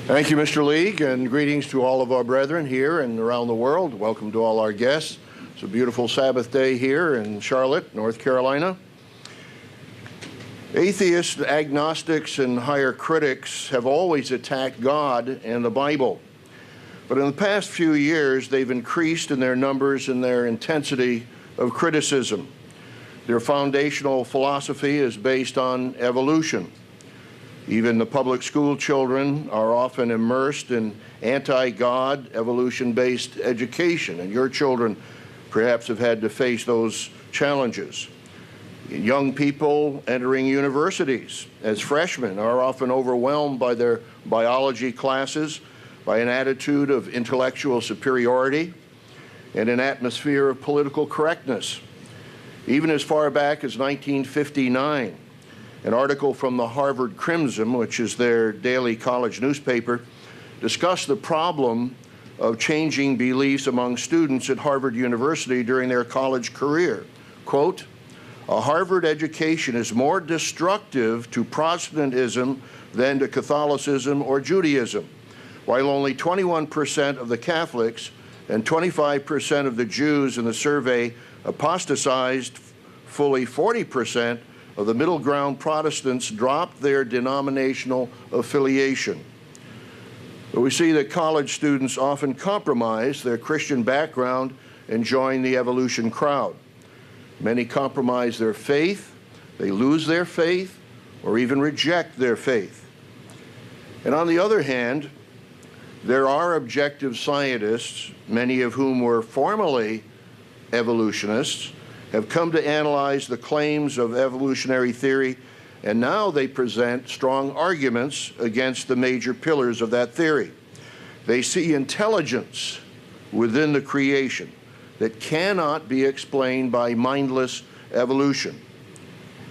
Thank you, Mr. League, and greetings to all of our brethren here and around the world. Welcome to all our guests. It's a beautiful Sabbath day here in Charlotte, North Carolina. Atheists, agnostics, and higher critics have always attacked God and the Bible. But in the past few years, they've increased in their numbers and their intensity of criticism. Their foundational philosophy is based on evolution. Even the public school children are often immersed in anti-God, evolution-based education, and your children perhaps have had to face those challenges. Young people entering universities as freshmen are often overwhelmed by their biology classes, by an attitude of intellectual superiority, and an atmosphere of political correctness. Even as far back as 1959, an article from the Harvard Crimson, which is their daily college newspaper, discussed the problem of changing beliefs among students at Harvard University during their college career. Quote, "A Harvard education is more destructive to Protestantism than to Catholicism or Judaism. While only 21% of the Catholics and 25% of the Jews in the survey apostatized, fully 40% of the middle ground Protestants dropped their denominational affiliation." But we see that college students often compromise their Christian background and join the evolution crowd. Many compromise their faith, they lose their faith, or even reject their faith. And on the other hand, there are objective scientists, many of whom were formerly evolutionists, have come to analyze the claims of evolutionary theory, and now they present strong arguments against the major pillars of that theory. They see intelligence within the creation that cannot be explained by mindless evolution.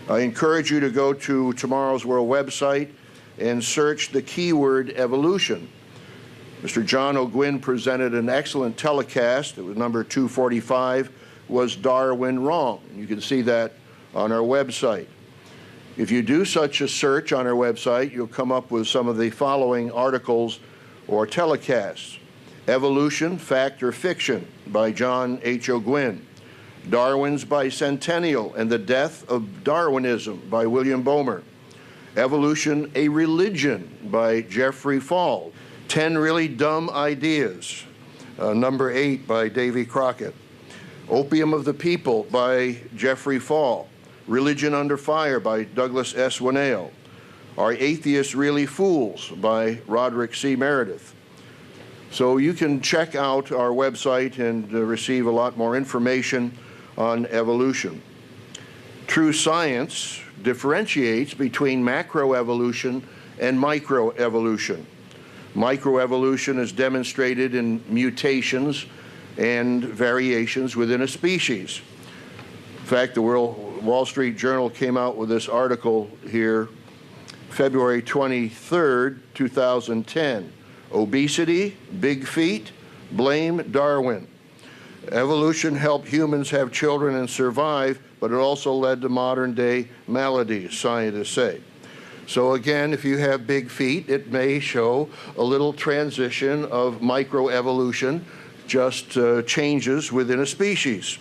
I encourage you to go to Tomorrow's World website and search the keyword evolution. Mr. John O'Gwyn presented an excellent telecast. It was number 245. Was Darwin wrong? You can see that on our website. If you do such a search on our website, you'll come up with some of the following articles or telecasts. Evolution, Fact or Fiction by John H. O'Gwyn. Darwin's Bicentennial and the Death of Darwinism by William Boehmer. Evolution, A Religion by Jeffrey Fall. 10 Really Dumb Ideas, number 8 by Davy Crockett. Opium of the People by Jeffrey Fall. Religion Under Fire by Douglas S. Winnail. Are Atheists Really Fools by Roderick C. Meredith. So you can check out our website and receive a lot more information on evolution. True science differentiates between macroevolution and microevolution. Microevolution is demonstrated in mutations and variations within a species. In fact, the Wall Street Journal came out with this article here, February 23rd, 2010. Obesity, big feet, blame Darwin. Evolution helped humans have children and survive, but it also led to modern-day maladies, scientists say. So again, if you have big feet, it may show a little transition of microevolution, just changes within a species.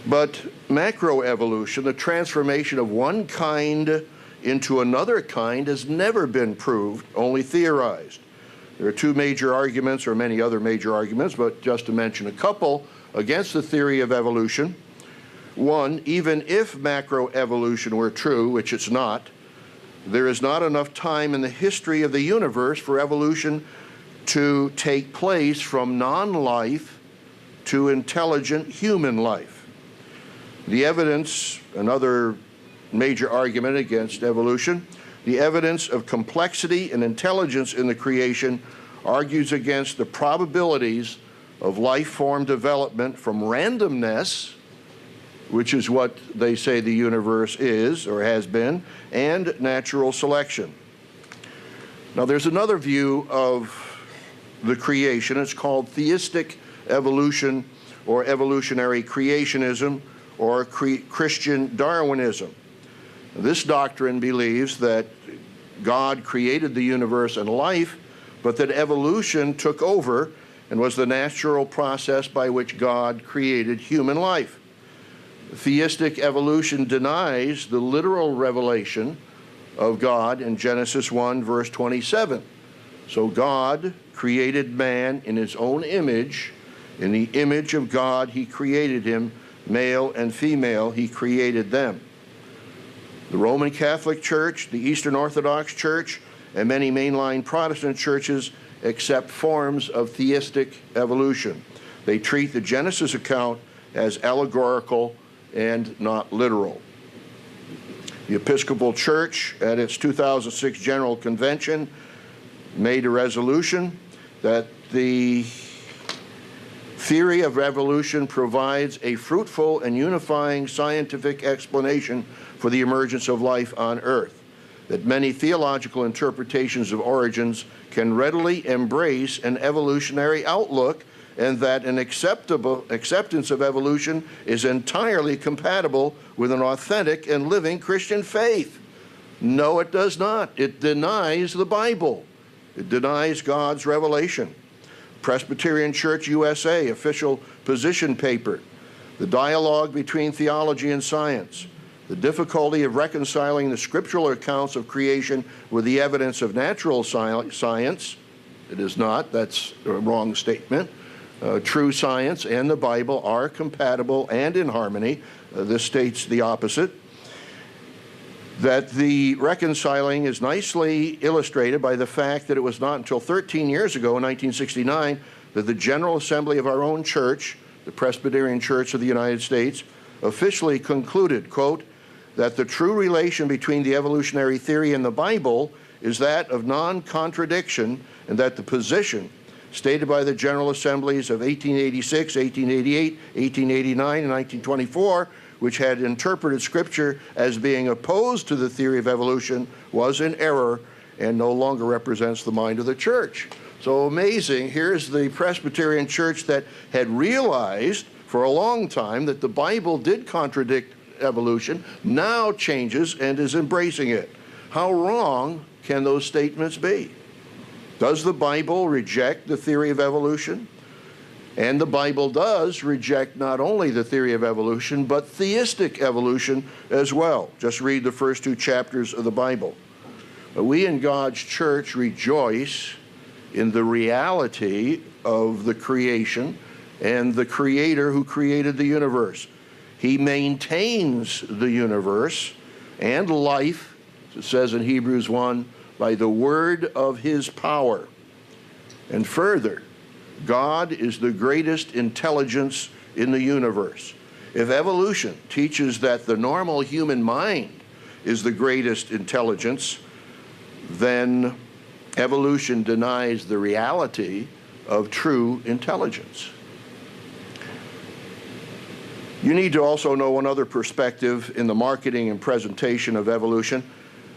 But macroevolution, the transformation of one kind into another kind, has never been proved, only theorized. There are two major arguments, or many other major arguments, but just to mention a couple, against the theory of evolution. One, even if macroevolution were true, which it's not, there is not enough time in the history of the universe for evolution to take place from non-life to intelligent human life. The evidence, another major argument against evolution, the evidence of complexity and intelligence in the creation argues against the probabilities of life form development from randomness, which is what they say the universe is or has been, and natural selection. Now there's another view of the creation. It's called Theistic Evolution or evolutionary creationism or Christian Darwinism. This doctrine believes that God created the universe and life, but that evolution took over and was the natural process by which God created human life. Theistic evolution denies the literal revelation of God in Genesis 1, verse 27. So God created man in his own image. In the image of God he created him, male and female he created them. The Roman Catholic Church, the Eastern Orthodox Church, and many mainline Protestant churches accept forms of theistic evolution. They treat the Genesis account as allegorical and not literal. The Episcopal Church, at its 2006 General Convention, made a resolution that the theory of evolution provides a fruitful and unifying scientific explanation for the emergence of life on Earth, that many theological interpretations of origins can readily embrace an evolutionary outlook, and that an acceptance of evolution is entirely compatible with an authentic and living Christian faith. No, it does not. It denies the Bible. It denies God's revelation. Presbyterian Church USA official position paper, The Dialogue Between Theology and Science, The Difficulty of Reconciling the Scriptural Accounts of Creation with the Evidence of Natural Science. It is not. That's a wrong statement. True science and the Bible are compatible and in harmony. This states the opposite. That the reconciling is nicely illustrated by the fact that it was not until 13 years ago, in 1969, that the General Assembly of our own church, the Presbyterian Church of the United States, officially concluded, quote, that the true relation between the evolutionary theory and the Bible is that of non-contradiction, and that the position stated by the General Assemblies of 1886, 1888, 1889, and 1924, which had interpreted Scripture as being opposed to the theory of evolution, was in error and no longer represents the mind of the church. So amazing. Here's the Presbyterian Church that had realized for a long time that the Bible did contradict evolution, now changes and is embracing it. How wrong can those statements be? Does the Bible reject the theory of evolution? And the Bible does reject not only the theory of evolution, but theistic evolution as well. Just read the first 2 chapters of the Bible. We in God's church rejoice in the reality of the creation and the Creator who created the universe. He maintains the universe and life, as it says in Hebrews 1, by the word of his power. And further, God is the greatest intelligence in the universe. If evolution teaches that the normal human mind is the greatest intelligence, then evolution denies the reality of true intelligence. You need to also know one other perspective in the marketing and presentation of evolution.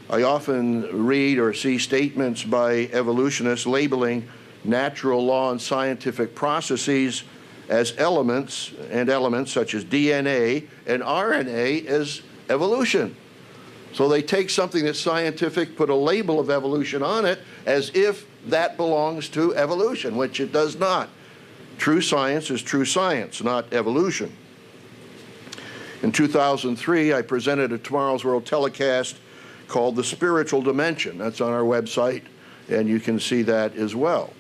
I often read or see statements by evolutionists labeling natural law and scientific processes as elements such as DNA and RNA as evolution. So they take something that's scientific, put a label of evolution on it as if that belongs to evolution, which it does not. True science is true science, not evolution. In 2003, I presented a Tomorrow's World telecast called The Spiritual Dimension. That's on our website, and you can see that as well.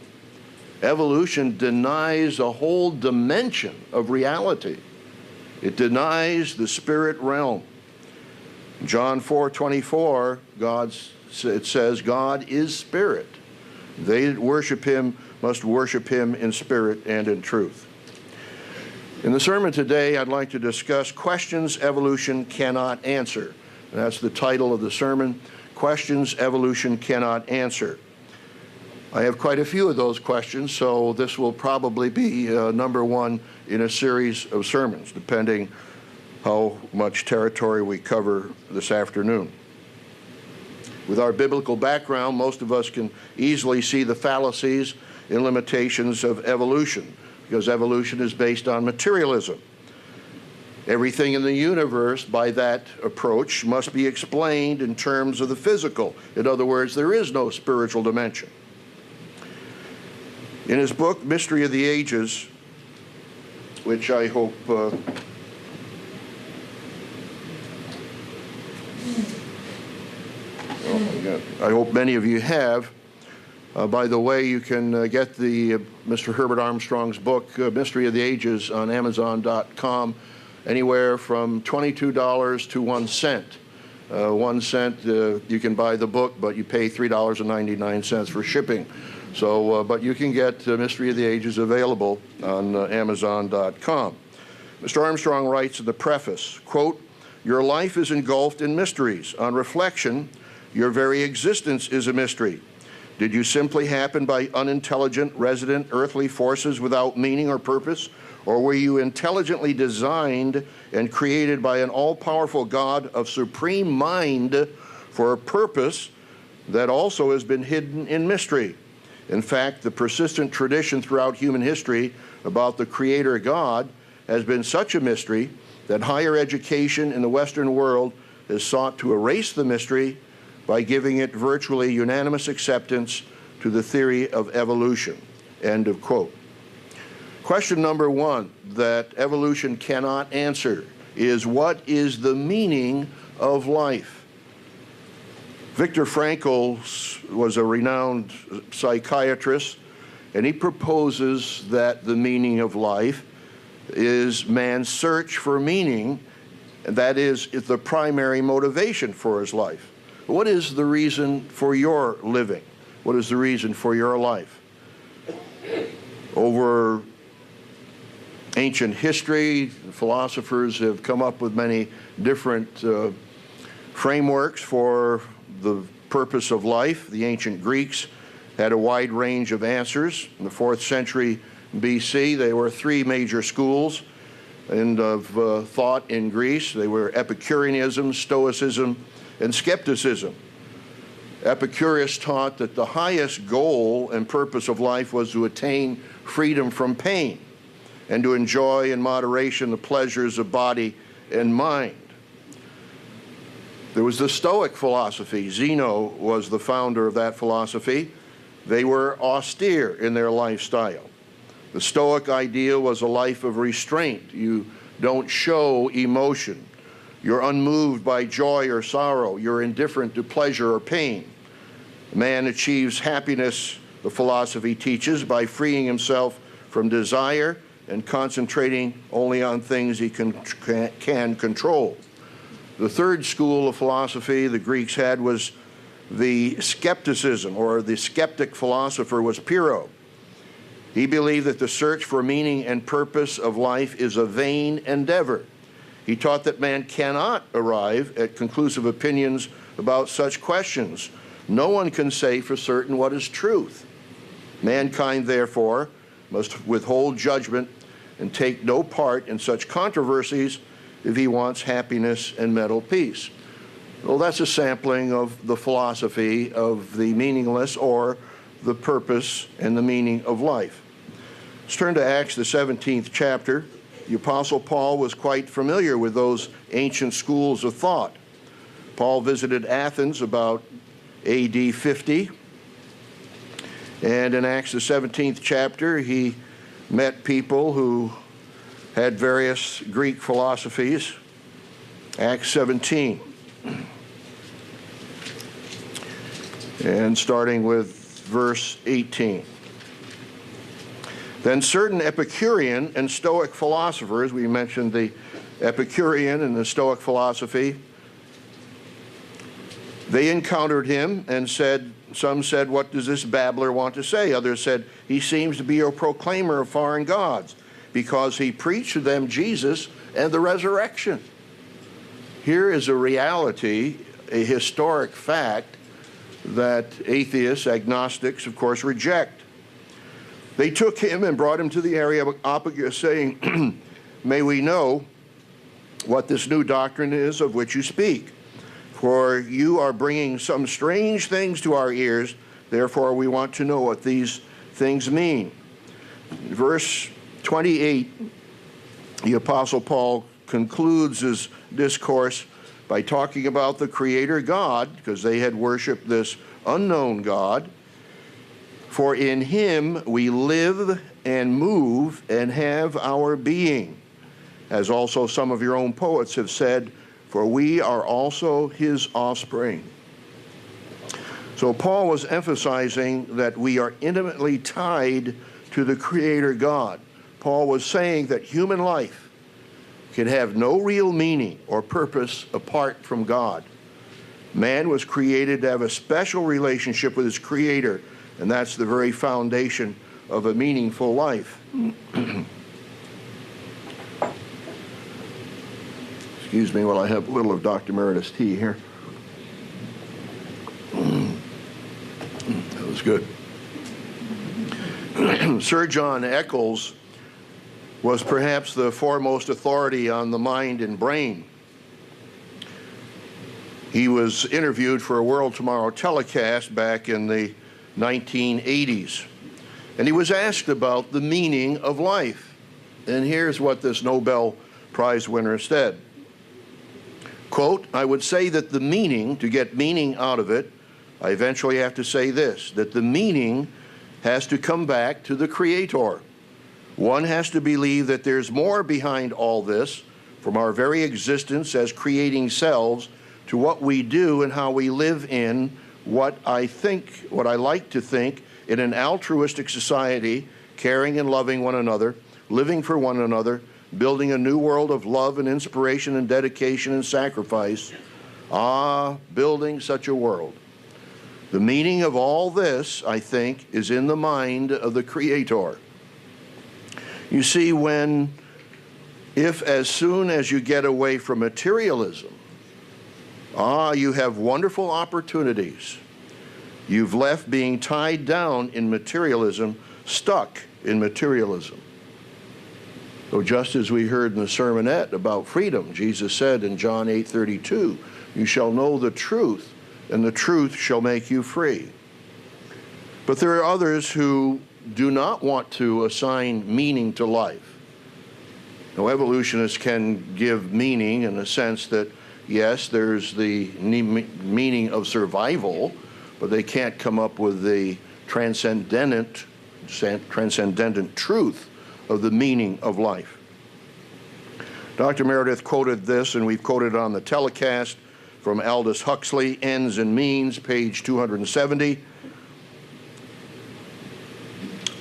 Evolution denies a whole dimension of reality. It denies the spirit realm. John 4:24, it says, God is spirit. They that worship him must worship him in spirit and in truth. In the sermon today, I'd like to discuss questions evolution cannot answer. And that's the title of the sermon, Questions Evolution Cannot Answer. I have quite a few of those questions, so this will probably be number one in a series of sermons, depending how much territory we cover this afternoon. With our biblical background, most of us can easily see the fallacies and limitations of evolution, because evolution is based on materialism. Everything in the universe, by that approach, must be explained in terms of the physical. In other words, there is no spiritual dimension. In his book, Mystery of the Ages, which I hope many of you have. By the way, you can get the Mr. Herbert Armstrong's book, Mystery of the Ages, on Amazon.com, anywhere from $22 to 1 cent. 1 cent, you can buy the book, but you pay $3.99 for shipping. So, but you can get Mystery of the Ages available on Amazon.com. Mr. Armstrong writes in the preface, quote, "Your life is engulfed in mysteries. On reflection, your very existence is a mystery. Did you simply happen by unintelligent, resident, earthly forces without meaning or purpose? Or were you intelligently designed and created by an all-powerful God of supreme mind for a purpose that also has been hidden in mystery? In fact, the persistent tradition throughout human history about the Creator God has been such a mystery that higher education in the Western world has sought to erase the mystery by giving it virtually unanimous acceptance to the theory of evolution." End of quote. Question number one that evolution cannot answer is, what is the meaning of life? Viktor Frankl was a renowned psychiatrist, and he proposes that the meaning of life is man's search for meaning, and that is the primary motivation for his life. What is the reason for your living? What is the reason for your life? Over ancient history, philosophers have come up with many different frameworks for the purpose of life. The ancient Greeks had a wide range of answers. In the 4th century BC, there were 3 major schools of thought in Greece. They were Epicureanism, Stoicism, and skepticism. Epicurus taught that the highest goal and purpose of life was to attain freedom from pain and to enjoy in moderation the pleasures of body and mind. There was the Stoic philosophy. Zeno was the founder of that philosophy. They were austere in their lifestyle. The Stoic ideal was a life of restraint. You don't show emotion. You're unmoved by joy or sorrow. You're indifferent to pleasure or pain. Man achieves happiness, the philosophy teaches, by freeing himself from desire and concentrating only on things he can control. The third school of philosophy the Greeks had was the skepticism, or the skeptic philosopher was Pyrrho. He believed that the search for meaning and purpose of life is a vain endeavor. He taught that man cannot arrive at conclusive opinions about such questions. No one can say for certain what is truth. Mankind, therefore, must withhold judgment and take no part in such controversies if he wants happiness and mental peace. Well, that's a sampling of the philosophy of the meaningless, or the purpose and the meaning of life. Let's turn to Acts, the 17th chapter. The Apostle Paul was quite familiar with those ancient schools of thought. Paul visited Athens about AD 50. And in Acts, the 17th chapter, he met people who had various Greek philosophies. Acts 17. And starting with verse 18. Then certain Epicurean and Stoic philosophers, we mentioned the Epicurean and the Stoic philosophy, they encountered him and said, some said, "What does this babbler want to say?" Others said, "He seems to be a proclaimer of foreign gods, because he preached to them Jesus and the resurrection." Here is a reality, a historic fact that atheists, agnostics, of course, reject. They took him and brought him to the Areopagus, saying, "May we know what this new doctrine is of which you speak? For you are bringing some strange things to our ears. Therefore, we want to know what these things mean." Verse 28, the Apostle Paul concludes his discourse by talking about the Creator God, because they had worshiped this unknown God. For in him we live and move and have our being. As also some of your own poets have said, for we are also his offspring. So Paul was emphasizing that we are intimately tied to the Creator God. Paul was saying that human life can have no real meaning or purpose apart from God. Man was created to have a special relationship with his Creator, and that's the very foundation of a meaningful life. Excuse me while I have a little of Dr. Meredith's tea here. That was good. Sir John Eccles was perhaps the foremost authority on the mind and brain. He was interviewed for a World Tomorrow telecast back in the 1980s. And he was asked about the meaning of life. And here's what this Nobel Prize winner said. Quote, I would say that the meaning, to get meaning out of it, I eventually have to say this, that the meaning has to come back to the Creator. One has to believe that there's more behind all this, from our very existence as creating selves to what we do and how we live in what I like to think in an altruistic society, caring and loving one another, living for one another, building a new world of love and inspiration and dedication and sacrifice. Ah, building such a world. The meaning of all this, I think, is in the mind of the Creator. You see, if as soon as you get away from materialism, you have wonderful opportunities. You've left being tied down in materialism, stuck in materialism. So just as we heard in the sermonette about freedom, Jesus said in John 8:32, you shall know the truth, and the truth shall make you free. But there are others who do not want to assign meaning to life. Now, evolutionists can give meaning in the sense that, yes, there's the meaning of survival, but they can't come up with the transcendent truth of the meaning of life. Dr. Meredith quoted this, and we've quoted it on the telecast, from Aldous Huxley, Ends and Means, page 270.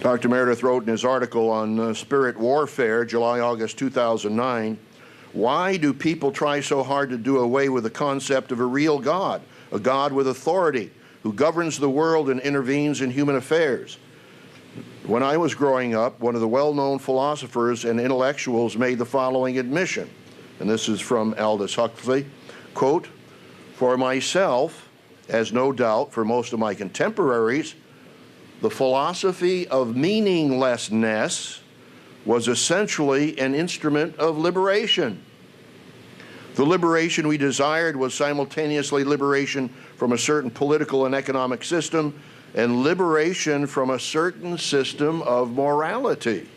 Dr. Meredith wrote in his article on spirit warfare, July-August 2009, why do people try so hard to do away with the concept of a real God, a God with authority, who governs the world and intervenes in human affairs? When I was growing up, one of the well-known philosophers and intellectuals made the following admission, and this is from Aldous Huxley, quote, for myself, as no doubt for most of my contemporaries, the philosophy of meaninglessness was essentially an instrument of liberation. The liberation we desired was simultaneously liberation from a certain political and economic system and liberation from a certain system of morality.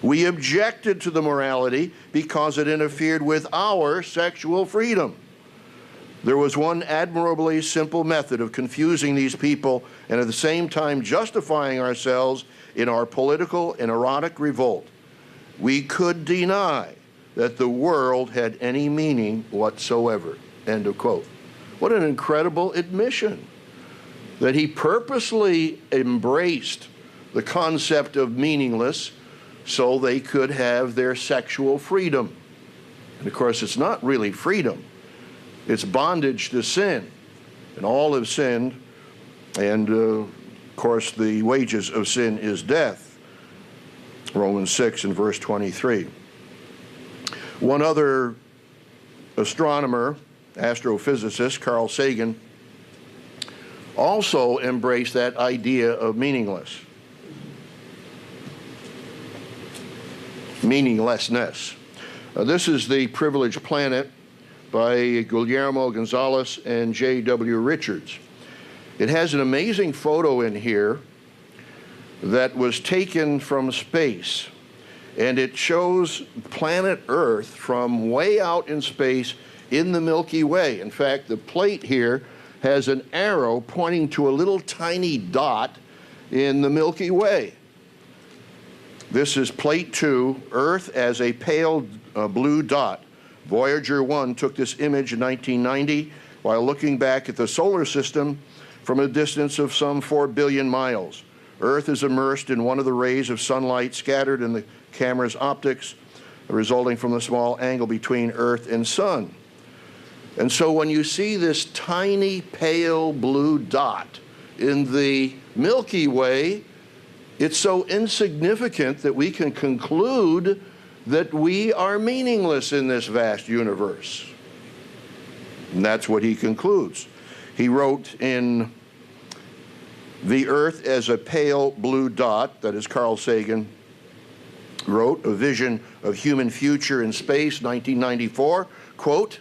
We objected to the morality because it interfered with our sexual freedom. There was one admirably simple method of confusing these people and at the same time justifying ourselves in our political and erotic revolt. We could deny that the world had any meaning whatsoever. End of quote. What an incredible admission that he purposely embraced the concept of meaningless so they could have their sexual freedom. And of course, it's not really freedom. It's bondage to sin. And all have sinned, and of course the wages of sin is death. Romans 6 and verse 23. One other astronomer, astrophysicist, Carl Sagan, also embraced that idea of meaninglessness. This is The Privileged Planet by Guillermo Gonzalez and J.W. Richards. It has an amazing photo in here that was taken from space. and it shows planet Earth from way out in space in the Milky Way. In fact, the plate here has an arrow pointing to a little tiny dot in the Milky Way. This is plate 2, Earth as a pale blue dot. Voyager 1 took this image in 1990 while looking back at the solar system from a distance of some 4 billion miles. Earth is immersed in one of the rays of sunlight scattered in the camera's optics, resulting from the small angle between Earth and Sun. And so when you see this tiny pale blue dot in the Milky Way, it's so insignificant that we can conclude that we are meaningless in this vast universe. And that's what he concludes. He wrote in The Earth as a Pale Blue Dot, that is Carl Sagan wrote, A Vision of Human Future in Space, 1994, quote,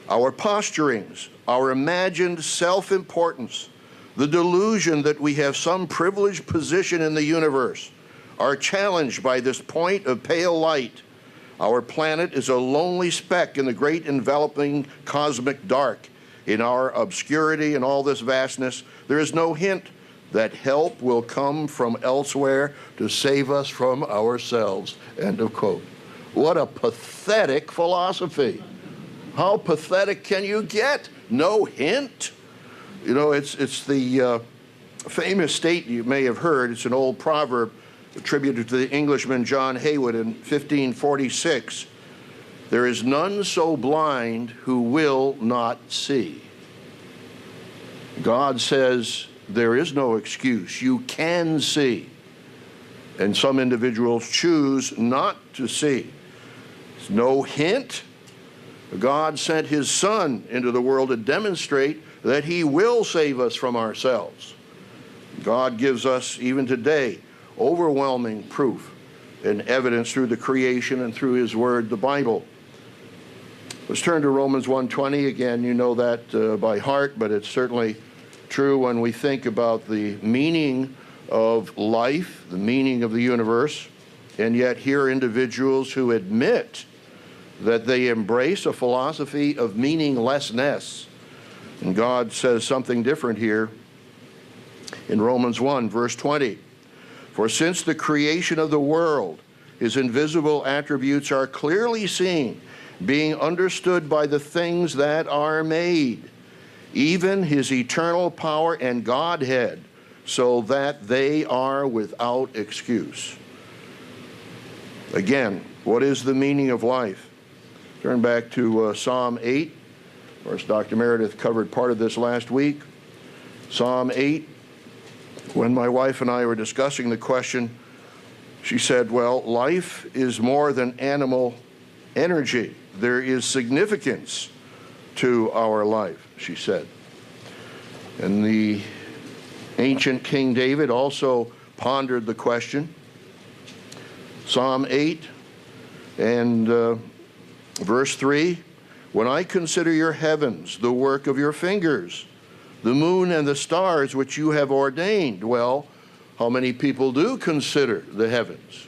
"Our posturings, our imagined self-importance, the delusion that we have some privileged position in the universe are challenged by this point of pale light. Our planet is a lonely speck in the great enveloping cosmic dark. In our obscurity and all this vastness, there is no hint that help will come from elsewhere to save us from ourselves." End of quote. What a pathetic philosophy. How pathetic can you get? No hint? You know, it's the famous statement you may have heard. It's an old proverb attributed to the Englishman John Haywood in 1546. "There is none so blind who will not see." God says there is no excuse. You can see. And some individuals choose not to see. There's no hint. God sent his Son into the world to demonstrate that he will save us from ourselves. God gives us, even today, overwhelming proof and evidence through the creation and through his word, the Bible. Let's turn to Romans 1:20. Again, you know that by heart, but it's certainly true when we think about the meaning of life, the meaning of the universe, and yet here are individuals who admit that they embrace a philosophy of meaninglessness. And God says something different here in Romans 1, verse 20. "For since the creation of the world, his invisible attributes are clearly seen, being understood by the things that are made, even his eternal power and Godhead, so that they are without excuse." Again, what is the meaning of life? Turn back to Psalm 8. Of course, Dr. Meredith covered part of this last week. Psalm 8, when my wife and I were discussing the question, she said, well, life is more than animal energy. There is significance to our life, she said. And the ancient King David also pondered the question. Psalm 8 and verse 3, "When I consider your heavens, the work of your fingers, the moon and the stars which you have ordained." Well, how many people do consider the heavens?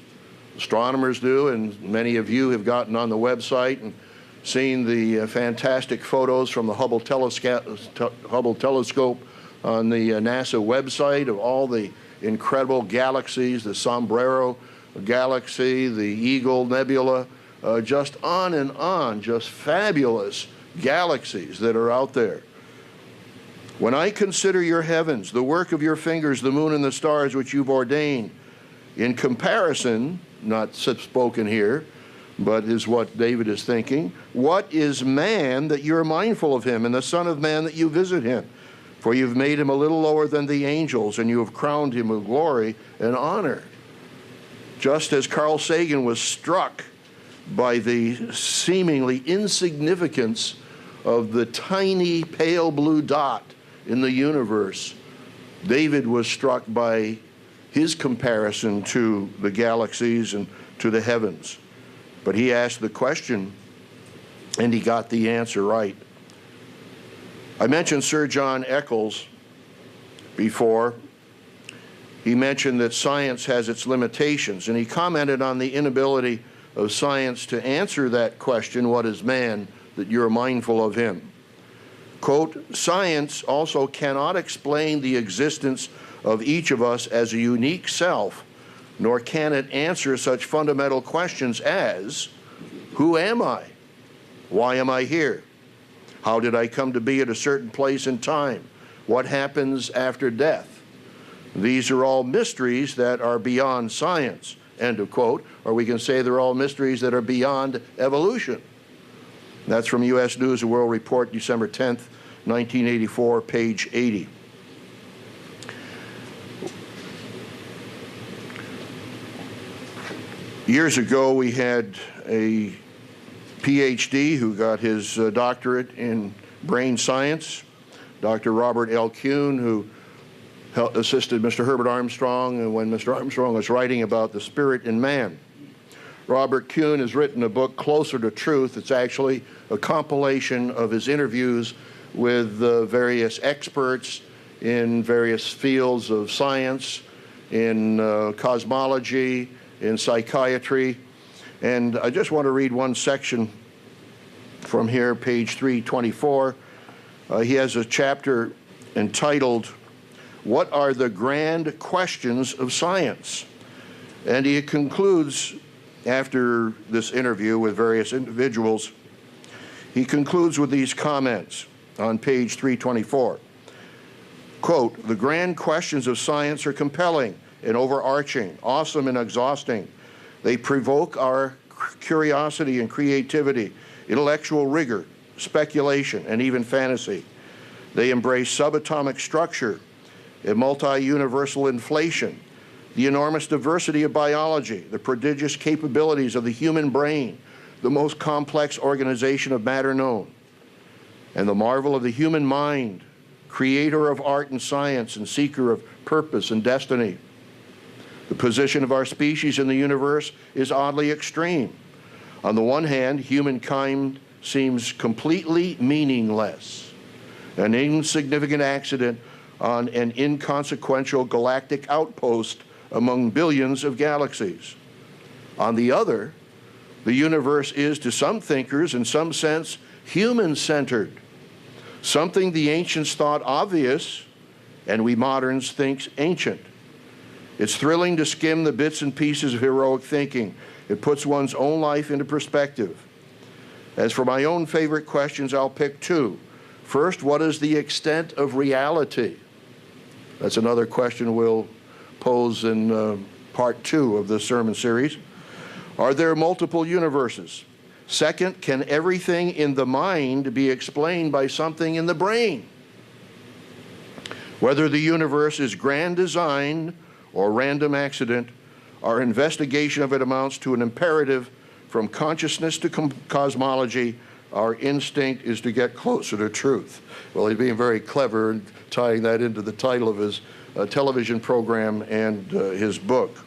Astronomers do, and many of you have gotten on the website and seen the fantastic photos from the Hubble telescope on the NASA website of all the incredible galaxies, the Sombrero Galaxy, the Eagle Nebula, just on and on, just fabulous galaxies that are out there. "When I consider your heavens, the work of your fingers, the moon and the stars which you've ordained," in comparison, not spoken here, but is what David is thinking, "what is man that you're mindful of him, and the son of man that you visit him? For you've made him a little lower than the angels, and you have crowned him with glory and honor." Just as Carl Sagan was struck by the seemingly insignificance of the tiny pale blue dot in the universe, David was struck by his comparison to the galaxies and to the heavens. But he asked the question, and he got the answer right. I mentioned Sir John Eccles before. he mentioned that science has its limitations, and he commented on the inability of science to answer that question, what is man, that you're mindful of him. Quote, science also cannot explain the existence of each of us as a unique self, nor can it answer such fundamental questions as, who am I? Why am I here? How did I come to be at a certain place in time? What happens after death? These are all mysteries that are beyond science, end of quote, or we can say they're all mysteries that are beyond evolution. That's from U.S. News and World Report, December 10th, 1984, page 80. Years ago, we had a PhD who got his doctorate in brain science, Dr. Robert L. Kuhn, who assisted Mr. Herbert Armstrong when Mr. Armstrong was writing about the spirit in man. Robert Kuhn has written a book, Closer to Truth. It's actually a compilation of his interviews with various experts in various fields of science, in cosmology, in psychiatry. And I just want to read one section from here, page 324. He has a chapter entitled, What are the Grand Questions of Science? And he concludes, after this interview with various individuals, he concludes with these comments on page 324. Quote, the grand questions of science are compelling and overarching, awesome and exhausting. They provoke our curiosity and creativity, intellectual rigor, speculation, and even fantasy. They embrace subatomic structure and multi-universal inflation, the enormous diversity of biology, the prodigious capabilities of the human brain, the most complex organization of matter known, and the marvel of the human mind, creator of art and science and seeker of purpose and destiny. The position of our species in the universe is oddly extreme. On the one hand, humankind seems completely meaningless, an insignificant accident on an inconsequential galactic outpost among billions of galaxies. On the other, the universe is, to some thinkers, in some sense, human-centered, something the ancients thought obvious and we moderns think ancient. It's thrilling to skim the bits and pieces of heroic thinking. It puts one's own life into perspective. As for my own favorite questions, I'll pick two. First, what is the extent of reality? That's another question we'll pose in part 2 of this sermon series. Are there multiple universes? Second, can everything in the mind be explained by something in the brain? Whether the universe is grand design or random accident, our investigation of it amounts to an imperative from consciousness to cosmology. Our instinct is to get closer to truth. Well, he's being very clever and tying that into the title of his television program and his book.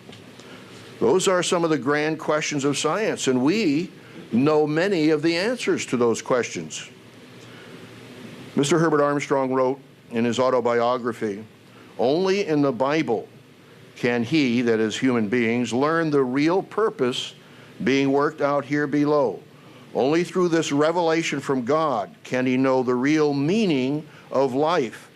Those are some of the grand questions of science, and we know many of the answers to those questions. Mr. Herbert Armstrong wrote in his autobiography, only in the Bible can he, that is human beings, learn the real purpose being worked out here below. Only through this revelation from God can he know the real meaning of life,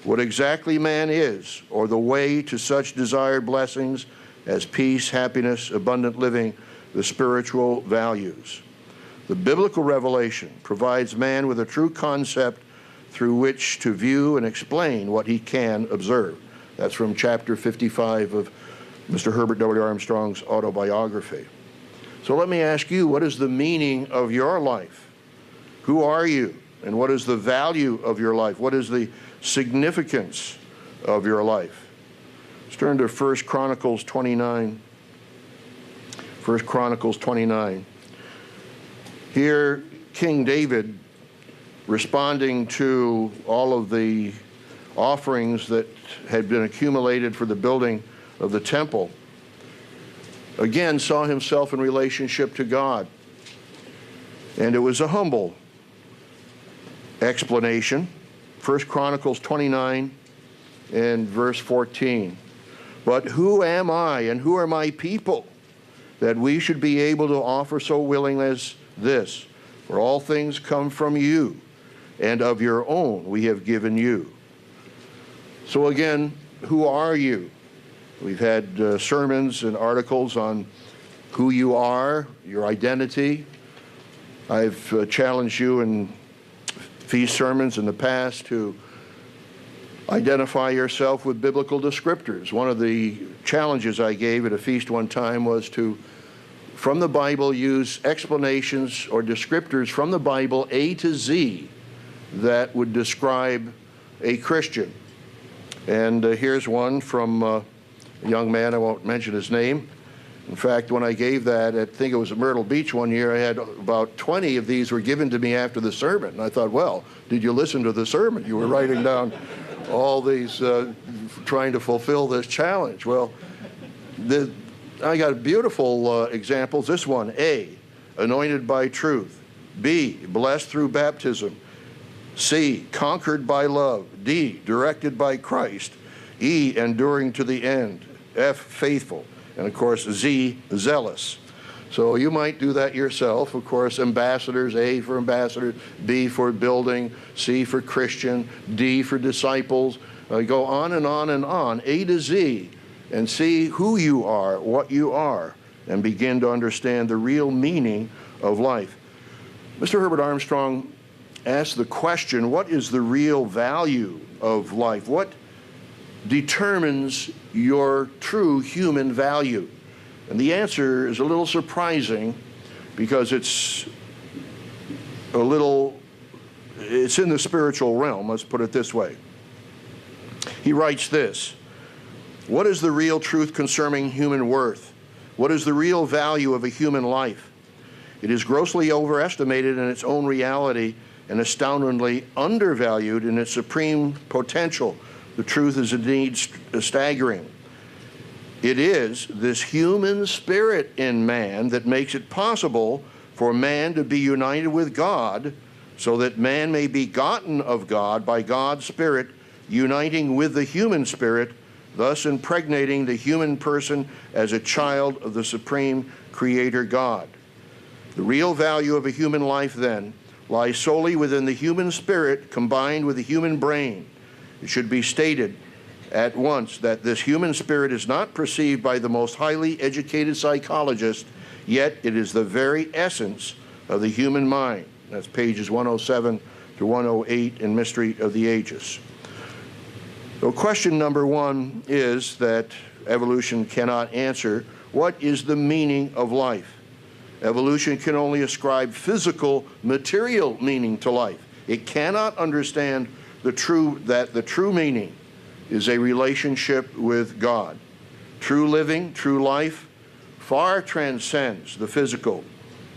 what exactly man is, or the way to such desired blessings as peace, happiness, abundant living, the spiritual values. The biblical revelation provides man with a true concept through which to view and explain what he can observe. That's from chapter 55 of Mr. Herbert W. Armstrong's autobiography. So let me ask you, what is the meaning of your life? Who are you? And what is the value of your life? What is the significance of your life? Let's turn to 1 Chronicles 29. 1 Chronicles 29. Here, King David, responding to all of the offerings that had been accumulated for the building of the temple, again saw himself in relationship to God. And it was a humble explanation. 1 Chronicles 29 and verse 14. But who am I and who are my people that we should be able to offer so willing as this? For all things come from you, and of your own we have given you. So again, who are you? We've had sermons and articles on who you are, your identity. I've challenged you in feast sermons in the past to identify yourself with biblical descriptors. One of the challenges I gave at a feast one time was to, from the Bible, use explanations or descriptors from the Bible A to Z that would describe a Christian. And here's one from a young man, I won't mention his name. In fact, when I gave that, I think it was at Myrtle Beach one year, I had about 20 of these were given to me after the sermon. And I thought, well, did you listen to the sermon? You were writing down all these, trying to fulfill this challenge. Well, I got beautiful examples. This one, A, anointed by truth. B, blessed through baptism. C, conquered by love. D, directed by Christ. E, enduring to the end. F, faithful. And of course, Z, zealous. So you might do that yourself. Of course, ambassadors, A for ambassador, B for building, C for Christian, D for disciples. Go on and on and on, A to Z, and see who you are, what you are, and begin to understand the real meaning of life. Mr. Herbert Armstrong asked the question, what is the real value of life? What determines your true human value? And the answer is a little surprising because it's in the spiritual realm, let's put it this way. He writes this: what is the real truth concerning human worth? What is the real value of a human life? It is grossly overestimated in its own reality and astoundingly undervalued in its supreme potential. The truth is indeed staggering. It is this human spirit in man that makes it possible for man to be united with God, so that man may be begotten of God by God's Spirit, uniting with the human spirit, thus impregnating the human person as a child of the supreme Creator God. The real value of a human life, then, lies solely within the human spirit combined with the human brain. It should be stated at once that this human spirit is not perceived by the most highly educated psychologist, yet it is the very essence of the human mind. That's pages 107 to 108 in Mystery of the Ages. So question number one is that evolution cannot answer. What is the meaning of life? Evolution can only ascribe physical, material meaning to life. It cannot understand the true meaning is a relationship with God. True living, true life, far transcends the physical.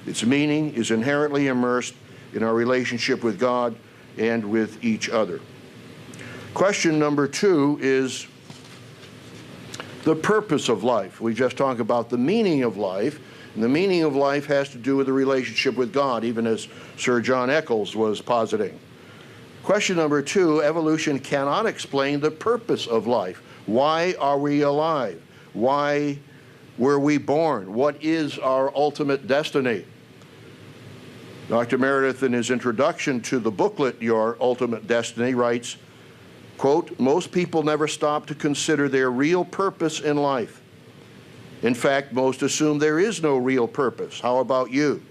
Its meaning is inherently immersed in our relationship with God and with each other. Question number two is the purpose of life. We just talked about the meaning of life, and the meaning of life has to do with the relationship with God, even as Sir John Eccles was positing. Question number two, evolution cannot explain the purpose of life. Why are we alive? Why were we born? What is our ultimate destiny? Dr. Meredith, in his introduction to the booklet, Your Ultimate Destiny, writes, quote, most people never stop to consider their real purpose in life. In fact, most assume there is no real purpose. How about you?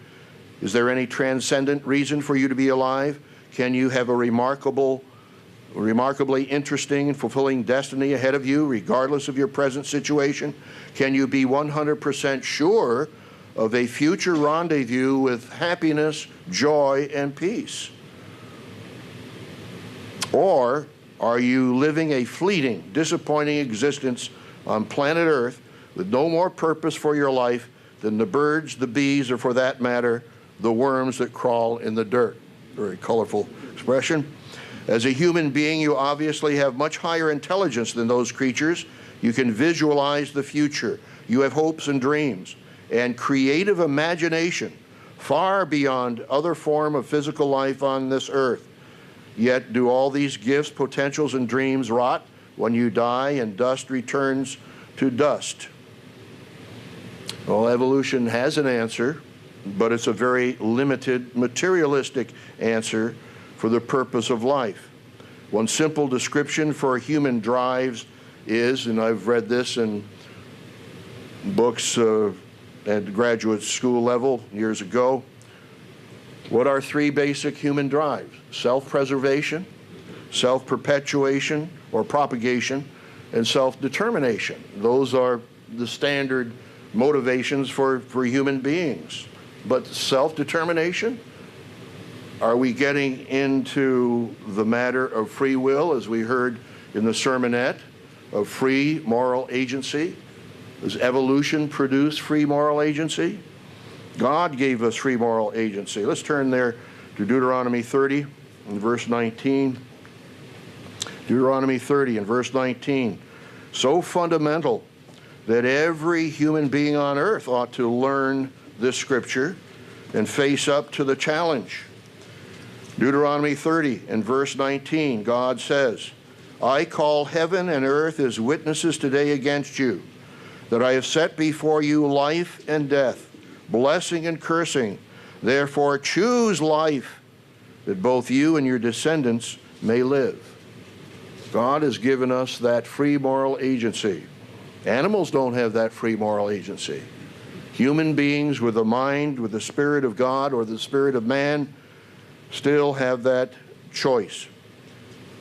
Is there any transcendent reason for you to be alive? Can you have a remarkably interesting and fulfilling destiny ahead of you, regardless of your present situation? Can you be 100% sure of a future rendezvous with happiness, joy, and peace? Or are you living a fleeting, disappointing existence on planet Earth with no more purpose for your life than the birds, the bees, or for that matter, the worms that crawl in the dirt? Very colorful expression. As a human being, you obviously have much higher intelligence than those creatures. You can visualize the future. You have hopes and dreams and creative imagination far beyond other form of physical life on this earth. Yet do all these gifts, potentials, and dreams rot when you die and dust returns to dust. Well, evolution has an answer, but it's a very limited, materialistic answer for the purpose of life. One simple description for human drives is, and I've read this in books at graduate school level years ago, what are three basic human drives? Self-preservation, self-perpetuation or propagation, and self-determination. Those are the standard motivations for human beings. But self-determination, are we getting into the matter of free will, as we heard in the sermonette, of free moral agency? Does evolution produce free moral agency? God gave us free moral agency. Let's turn there to Deuteronomy 30 and verse 19. Deuteronomy 30 and verse 19. So fundamental that every human being on earth ought to learn this scripture and face up to the challenge. Deuteronomy 30 and verse 19, God says, I call heaven and earth as witnesses today against you, that I have set before you life and death, blessing and cursing. Therefore choose life, that both you and your descendants may live. God has given us that free moral agency. Animals don't have that free moral agency. Human beings with the mind, with the Spirit of God or the Spirit of man, still have that choice.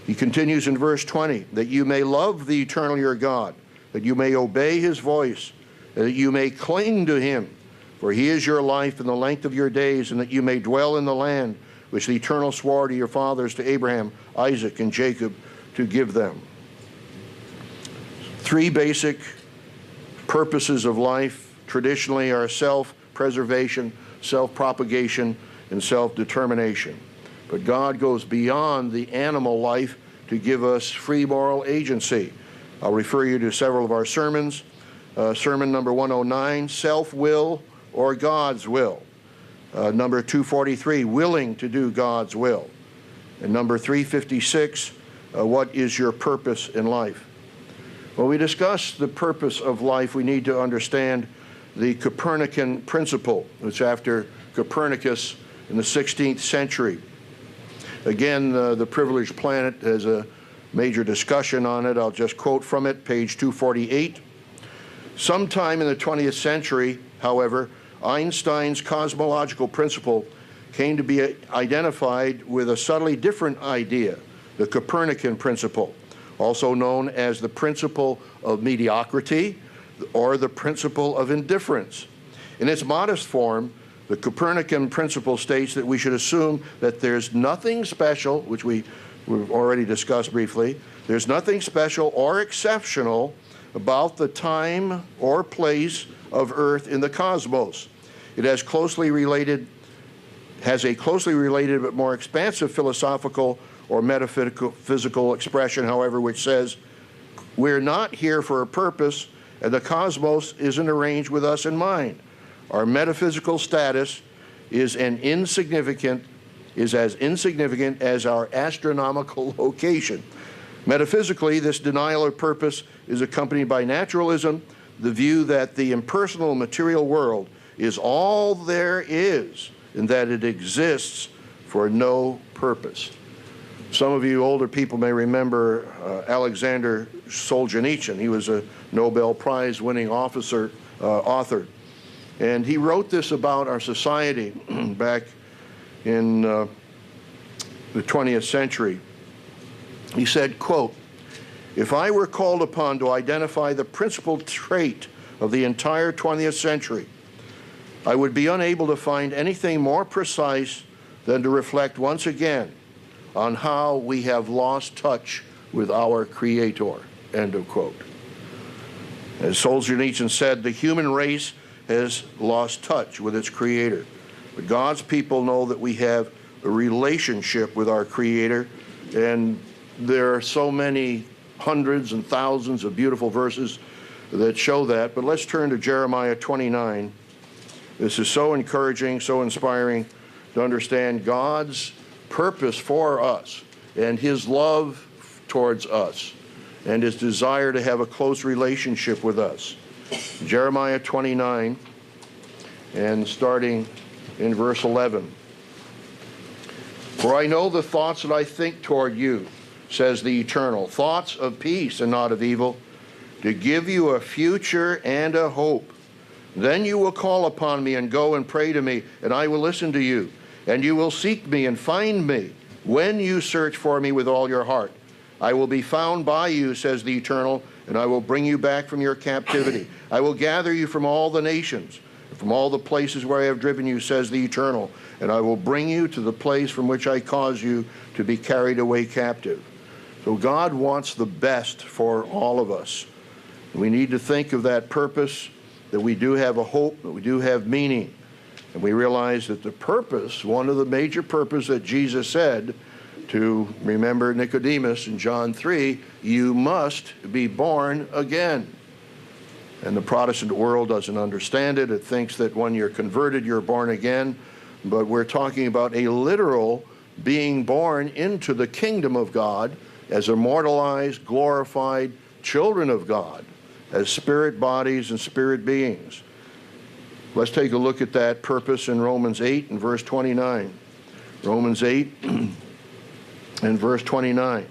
He continues in verse 20, that you may love the eternal your God, that you may obey his voice, that you may cling to him, for he is your life and the length of your days, and that you may dwell in the land which the Eternal swore to your fathers, to Abraham, Isaac, and Jacob, to give them. Three basic purposes of life traditionally are self-preservation, self-propagation, and self-determination. But God goes beyond the animal life to give us free moral agency. I'll refer you to several of our sermons. Sermon number 109, self-will or God's will. Number 243, willing to do God's will. And number 356, what is your purpose in life? When we discuss the purpose of life, we need to understand the Copernican principle, which after Copernicus in the 16th century. Again, the Privileged Planet has a major discussion on it. I'll just quote from it, page 248. Sometime in the 20th century, however, Einstein's cosmological principle came to be identified with a subtly different idea, the Copernican principle, also known as the principle of mediocrity or the principle of indifference. In its modest form, the Copernican principle states that we should assume that there's nothing special, which we've already discussed briefly, there's nothing special or exceptional about the time or place of Earth in the cosmos. It has a closely related but more expansive philosophical or metaphysical expression, however, which says, we're not here for a purpose, and the cosmos isn't arranged with us in mind. Our metaphysical status is as insignificant as our astronomical location. Metaphysically, this denial of purpose is accompanied by naturalism, the view that the impersonal material world is all there is, and that it exists for no purpose. Some of you older people may remember Alexander Solzhenitsyn. He was a Nobel Prize winning author. And he wrote this about our society back in the 20th century. He said, quote, if I were called upon to identify the principal trait of the entire 20th century, I would be unable to find anything more precise than to reflect once again on how we have lost touch with our Creator, end of quote. As Solzhenitsyn said, the human race has lost touch with its Creator. But God's people know that we have a relationship with our Creator, and there are so many hundreds and thousands of beautiful verses that show that. But let's turn to Jeremiah 29. This is so encouraging, so inspiring to understand God's purpose for us and his love towards us and his desire to have a close relationship with us. Jeremiah 29, and starting in verse 11. For I know the thoughts that I think toward you, says the Eternal, thoughts of peace and not of evil, to give you a future and a hope. Then you will call upon me and go and pray to me, and I will listen to you. And you will seek me and find me when you search for me with all your heart. I will be found by you, says the Eternal, and I will bring you back from your captivity. I will gather you from all the nations, from all the places where I have driven you, says the Eternal, and I will bring you to the place from which I caused you to be carried away captive. So God wants the best for all of us. We need to think of that purpose, that we do have a hope, that we do have meaning. And we realize that the purpose, one of the major purposes that Jesus said to, remember Nicodemus in John 3, you must be born again. And the Protestant world doesn't understand it. It thinks that when you're converted, you're born again. But we're talking about a literal being born into the kingdom of God as immortalized, glorified children of God, as spirit bodies and spirit beings. Let's take a look at that purpose in Romans 8 and verse 29. Romans 8 and verse 29.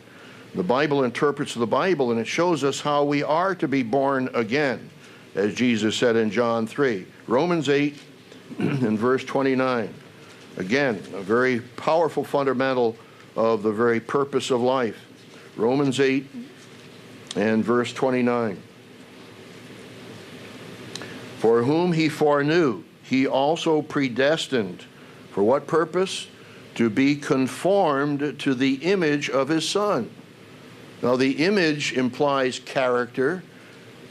The Bible interprets the Bible, and it shows us how we are to be born again, as Jesus said in John 3. Romans 8 and verse 29. Again, a very powerful fundamental of the very purpose of life. Romans 8 and verse 29. For whom he foreknew, he also predestined. For what purpose? To be conformed to the image of his Son. Now, the image implies character.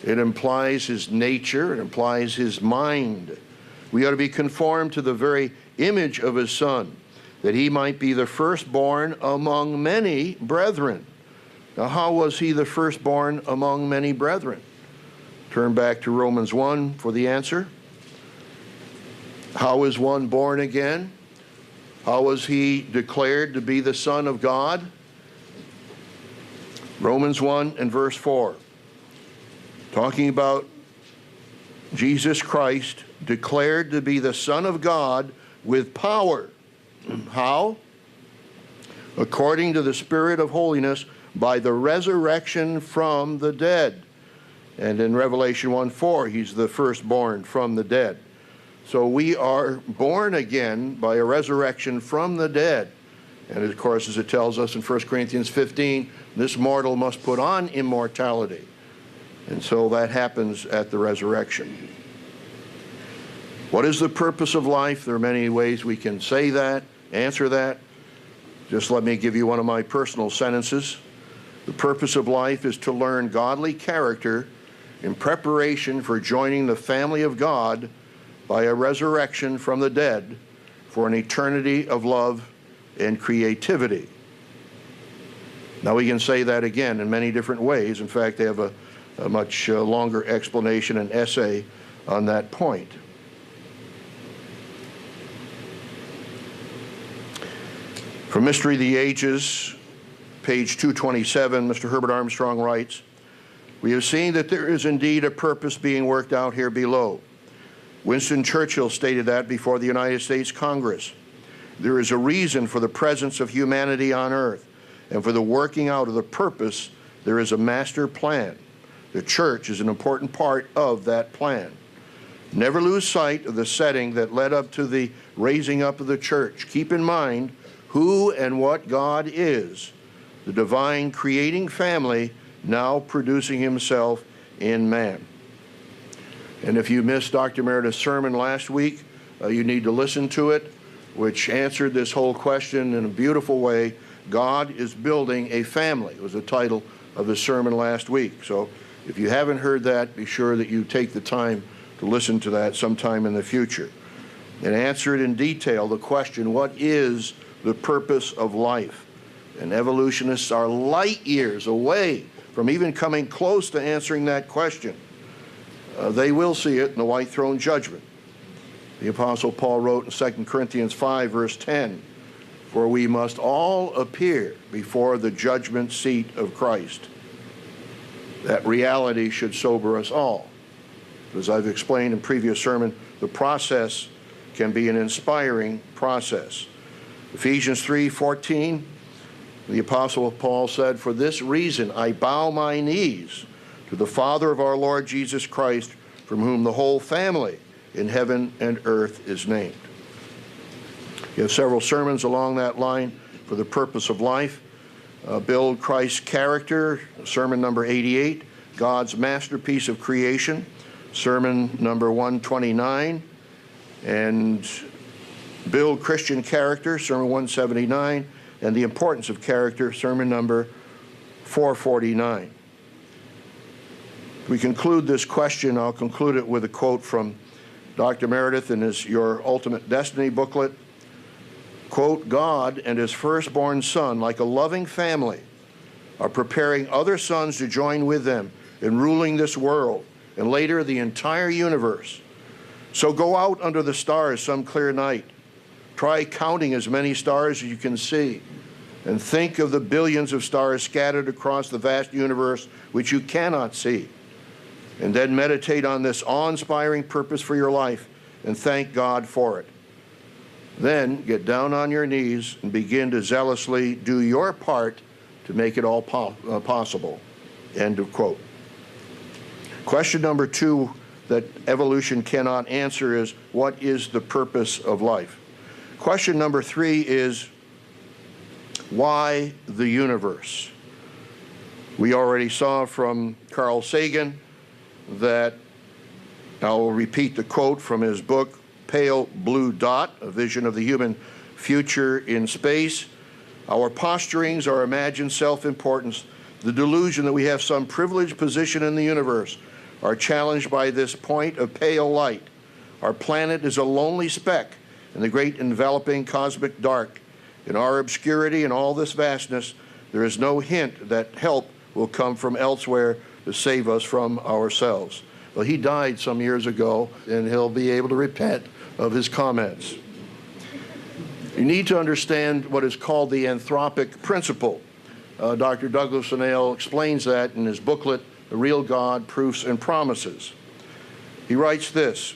It implies his nature. It implies his mind. We ought to be conformed to the very image of his Son, that he might be the firstborn among many brethren. Now, how was he the firstborn among many brethren? Turn back to Romans 1 for the answer. How is one born again? How was he declared to be the Son of God? Romans 1 and verse 4. Talking about Jesus Christ declared to be the Son of God with power. How? According to the Spirit of holiness, by the resurrection from the dead. And in Revelation 1:4, he's the firstborn from the dead. So we are born again by a resurrection from the dead. And of course, as it tells us in 1 Corinthians 15, this mortal must put on immortality. And so that happens at the resurrection. What is the purpose of life? There are many ways we can say that, answer that. Just let me give you one of my personal sentences. The purpose of life is to learn godly character in preparation for joining the family of God by a resurrection from the dead for an eternity of love and creativity. Now we can say that again in many different ways. In fact, they have a much longer explanation and essay on that point. From Mystery of the Ages, page 227, Mr. Herbert Armstrong writes, we have seen that there is indeed a purpose being worked out here below. Winston Churchill stated that before the United States Congress. There is a reason for the presence of humanity on earth, and for the working out of the purpose, there is a master plan. The church is an important part of that plan. Never lose sight of the setting that led up to the raising up of the church. Keep in mind who and what God is, the divine creating family now producing himself in man. And if you missed Dr. Meredith's sermon last week, you need to listen to it, which answered this whole question in a beautiful way. God is building a family. It was the title of the sermon last week. So if you haven't heard that, be sure that you take the time to listen to that sometime in the future. And answer it in detail, the question, what is the purpose of life? And evolutionists are light years away from even coming close to answering that question. They will see it in the white throne judgment. The Apostle Paul wrote in 2 Corinthians 5, verse 10, for we must all appear before the judgment seat of Christ. That reality should sober us all. As I've explained in previous sermon, the process can be an inspiring process. Ephesians 3:14, the Apostle Paul said, "For this reason I bow my knees to the Father of our Lord Jesus Christ, from whom the whole family in heaven and earth is named." You have several sermons along that line for the purpose of life. Build Christ's character, sermon number 88. God's masterpiece of creation, sermon number 129. And Build Christian Character, sermon 179. And The Importance of Character, sermon number 449. We conclude this question. I'll conclude it with a quote from Dr. Meredith in his Your Ultimate Destiny booklet. Quote, "God and his firstborn son, like a loving family, are preparing other sons to join with them in ruling this world and later the entire universe. So go out under the stars some clear night. Try counting as many stars as you can see, and think of the billions of stars scattered across the vast universe which you cannot see. And then meditate on this awe-inspiring purpose for your life and thank God for it. Then get down on your knees and begin to zealously do your part to make it all possible." End of quote. Question number 2 that evolution cannot answer is, what is the purpose of life? Question number 3 is, why the universe? We already saw from Carl Sagan that, I will repeat the quote from his book, Pale Blue Dot, A Vision of the Human Future in Space. "Our posturings, our imagined self-importance, the delusion that we have some privileged position in the universe are challenged by this point of pale light. Our planet is a lonely speck in the great enveloping cosmic dark. In our obscurity and all this vastness, there is no hint that help will come from elsewhere to save us from ourselves." Well, he died some years ago, and he'll be able to repent of his comments. You need to understand what is called the Anthropic Principle. Dr. Douglas O'Neill explains that in his booklet, The Real God, Proofs and Promises. He writes this,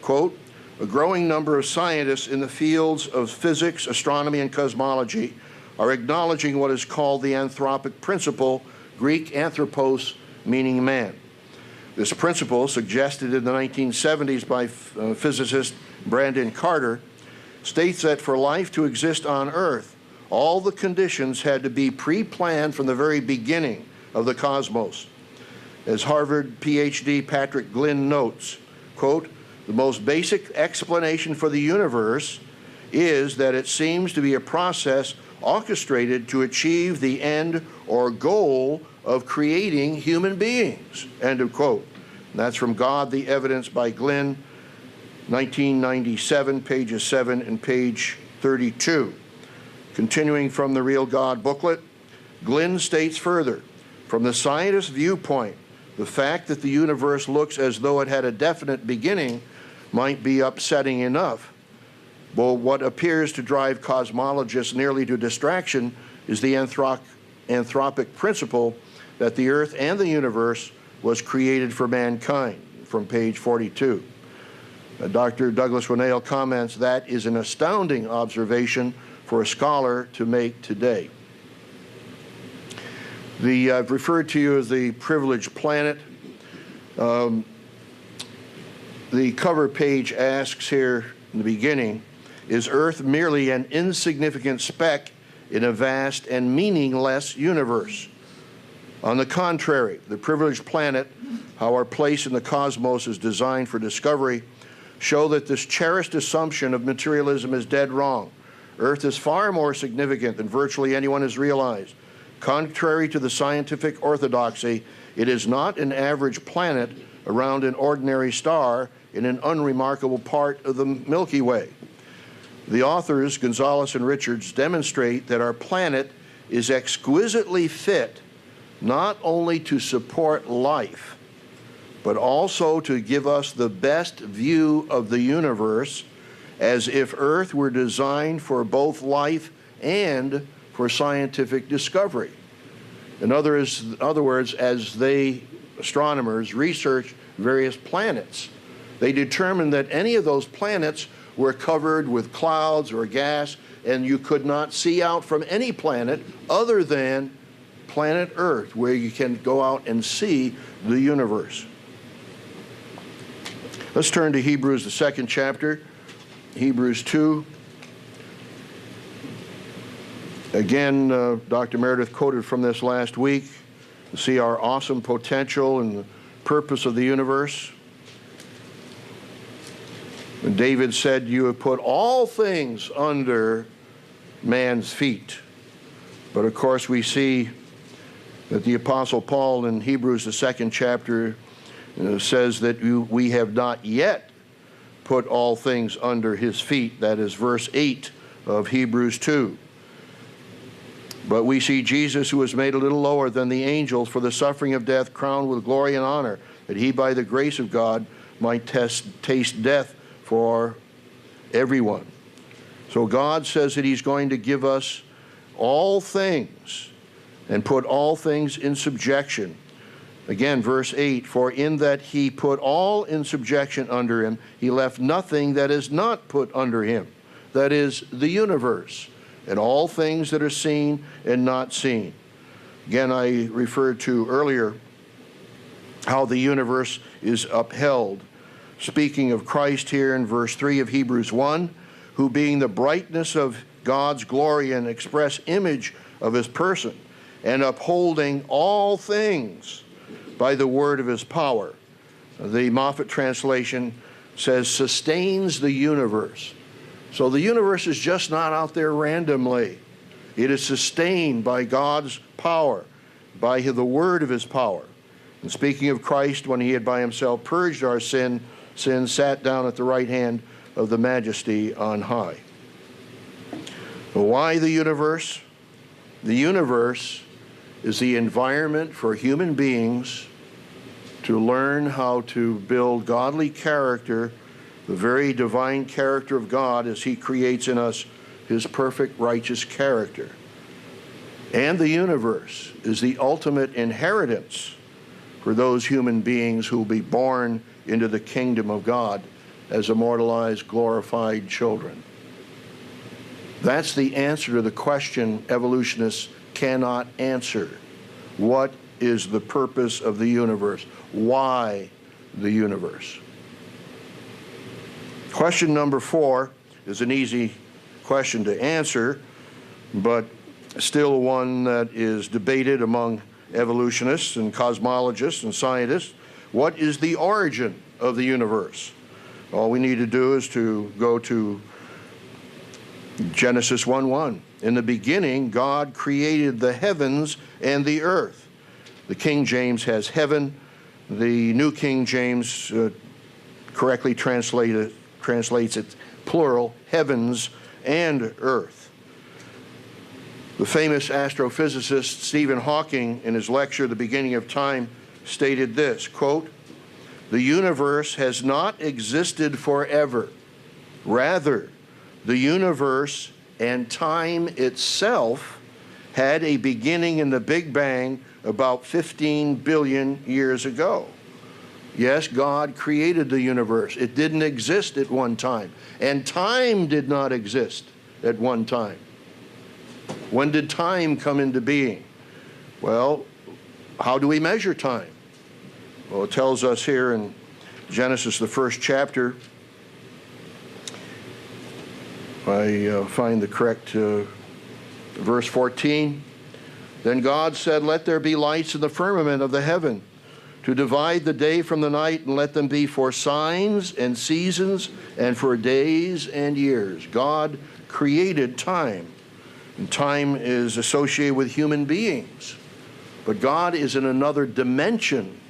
quote, "A growing number of scientists in the fields of physics, astronomy, and cosmology are acknowledging what is called the Anthropic Principle, Greek anthropos, meaning man. This principle, suggested in the 1970s by physicist Brandon Carter, states that for life to exist on Earth, all the conditions had to be pre-planned from the very beginning of the cosmos. As Harvard PhD Patrick Glynn notes, quote, "The most basic explanation for the universe is that it seems to be a process orchestrated to achieve the end or goal of creating human beings." End of quote. And that's from God, the Evidence by Glynn, 1997, pages 7 and page 32. Continuing from the Real God booklet, Glynn states further, "From the scientist's viewpoint, the fact that the universe looks as though it had a definite beginning might be upsetting enough. But what appears to drive cosmologists nearly to distraction is the anthropic principle that the Earth and the universe was created for mankind," from page 42. Dr. Douglas O'Neill comments, "That is an astounding observation for a scholar to make today." I've referred to you as the privileged planet. The cover page asks here in the beginning, "Is Earth merely an insignificant speck in a vast and meaningless universe? On the contrary, the privileged planet, how our place in the cosmos is designed for discovery, show that this cherished assumption of materialism is dead wrong. Earth is far more significant than virtually anyone has realized. Contrary to the scientific orthodoxy, it is not an average planet around an ordinary star in an unremarkable part of the Milky Way. The authors, Gonzalez and Richards, demonstrate that our planet is exquisitely fit not only to support life, but also to give us the best view of the universe, as if Earth were designed for both life and for scientific discovery." In other words, as astronomers research various planets, they determined that any of those planets were covered with clouds or gas, and you could not see out from any planet other than planet Earth, where you can go out and see the universe. Let's turn to Hebrews, the 2nd chapter, Hebrews 2. Again, Dr. Meredith quoted from this last week to see our awesome potential and the purpose of the universe. And David said, "You have put all things under man's feet." But of course we see that the Apostle Paul in Hebrews, the 2nd chapter, says that we have not yet put all things under his feet. That is verse 8 of Hebrews 2. But we see Jesus, who was made a little lower than the angels for the suffering of death, crowned with glory and honor, that he by the grace of God might taste death for everyone. So God says that he's going to give us all things and put all things in subjection. Again, verse 8, for in that he put all in subjection under him, he left nothing that is not put under him. That is the universe, and all things that are seen and not seen. Again, I referred to earlier how the universe is upheld. Speaking of Christ here in verse 3 of Hebrews 1, who being the brightness of God's glory and express image of his person, and upholding all things by the word of his power. The Moffat translation says, sustains the universe. So the universe is just not out there randomly. It is sustained by God's power, by the word of his power. And speaking of Christ, when he had by himself purged our sin, sat down at the right hand of the majesty on high. Why the universe? The universe is the environment for human beings to learn how to build godly character, the very divine character of God as he creates in us his perfect righteous character. And the universe is the ultimate inheritance for those human beings who will be born into the kingdom of God as immortalized, glorified children. That's the answer to the question evolutionists cannot answer. What is the purpose of the universe? Why the universe? Question number 4 is an easy question to answer, but still one that is debated among evolutionists and cosmologists and scientists. What is the origin of the universe? All we need to do is to go to Genesis 1:1. In the beginning, God created the heavens and the earth. The King James has heaven. The New King James correctly translates it plural, heavens and earth. The famous astrophysicist Stephen Hawking, in his lecture, The Beginning of Time, stated this, quote, "The universe has not existed forever. Rather, the universe and time itself had a beginning in the Big Bang about 15 billion years ago." Yes, God created the universe. It didn't exist at one time. And time did not exist at one time. When did time come into being? Well, how do we measure time? Well, it tells us here in Genesis, the 1st chapter, I find the correct verse 14. Then God said, "Let there be lights in the firmament of the heaven, to divide the day from the night, and let them be for signs and seasons and for days and years." God created time, and time is associated with human beings. But God is in another dimension.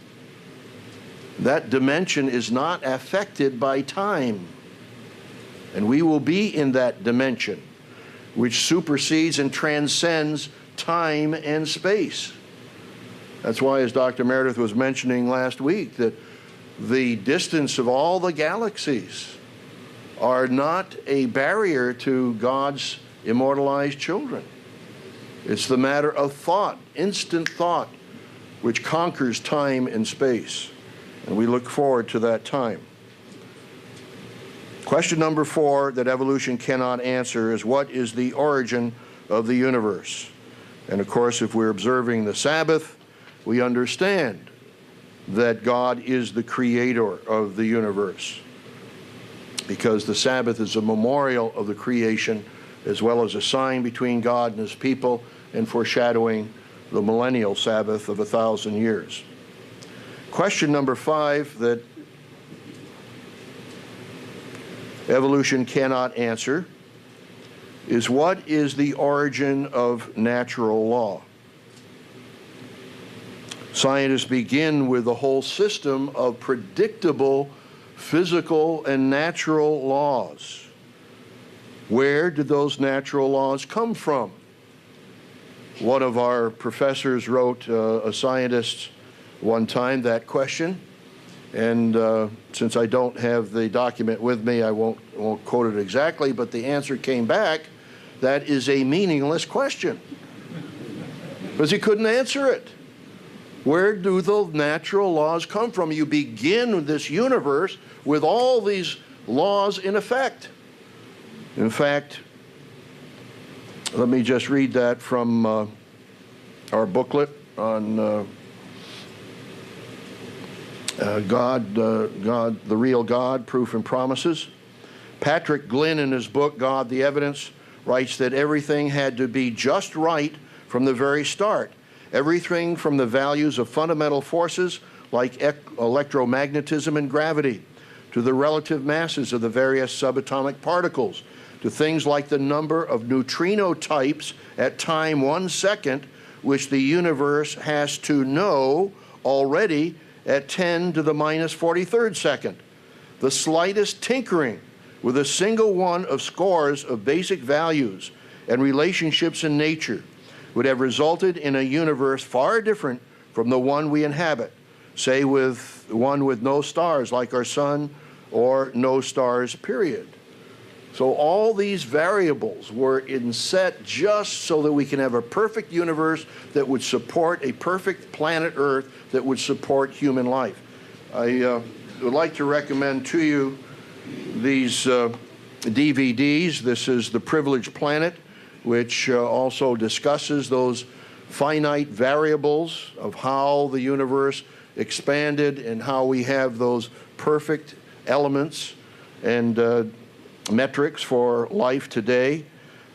That dimension is not affected by time. And we will be in that dimension, which supersedes and transcends time and space. That's why, as Dr. Meredith was mentioning last week, that the distance of all the galaxies are not a barrier to God's immortalized children. It's the matter of thought, instant thought, which conquers time and space. And we look forward to that time. Question number 4 that evolution cannot answer is, what is the origin of the universe? And of course, if we're observing the Sabbath, we understand that God is the creator of the universe, because the Sabbath is a memorial of the creation as well as a sign between God and his people and foreshadowing the millennial Sabbath of 1,000 years. Question number 5 that evolution cannot answer is, what is the origin of natural law? Scientists begin with a whole system of predictable physical and natural laws. Where did those natural laws come from? One of our professors wrote, a scientist, one time that question, and since I don't have the document with me, I won't quote it exactly, but the answer came back, that is a meaningless question, because he couldn't answer it. Where do the natural laws come from? You begin this universe with all these laws in effect. In fact, let me just read that from our booklet on God, the Real God, Proof and Promises. Patrick Glynn, in his book, God, the Evidence, writes that everything had to be just right from the very start. Everything from the values of fundamental forces like electromagnetism and gravity, to the relative masses of the various subatomic particles, to things like the number of neutrino types at time 1 second, which the universe has to know already at 10 to the minus 43rd second. The slightest tinkering with a single one of scores of basic values and relationships in nature would have resulted in a universe far different from the one we inhabit, say with one with no stars like our sun, or no stars, period. So all these variables were set just so that we can have a perfect universe that would support a perfect planet Earth that would support human life. I would like to recommend to you these DVDs. This is The Privileged Planet, which also discusses those finite variables of how the universe expanded and how we have those perfect elements and metrics for life today.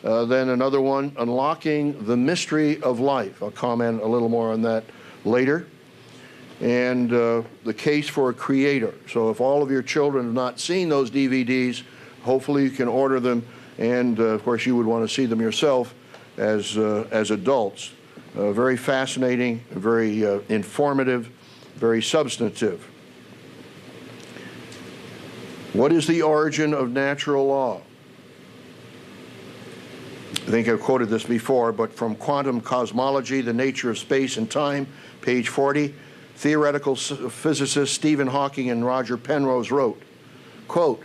Then another one, Unlocking the Mystery of Life. I'll comment a little more on that later. And The Case for a Creator. So if all of your children have not seen those DVDs, hopefully you can order them, and of course you would want to see them yourself as adults. Very fascinating, very informative, very substantive. What is the origin of natural law? I think I've quoted this before, but from Quantum Cosmology, The Nature of Space and Time, page 40, theoretical physicists Stephen Hawking and Roger Penrose wrote, quote,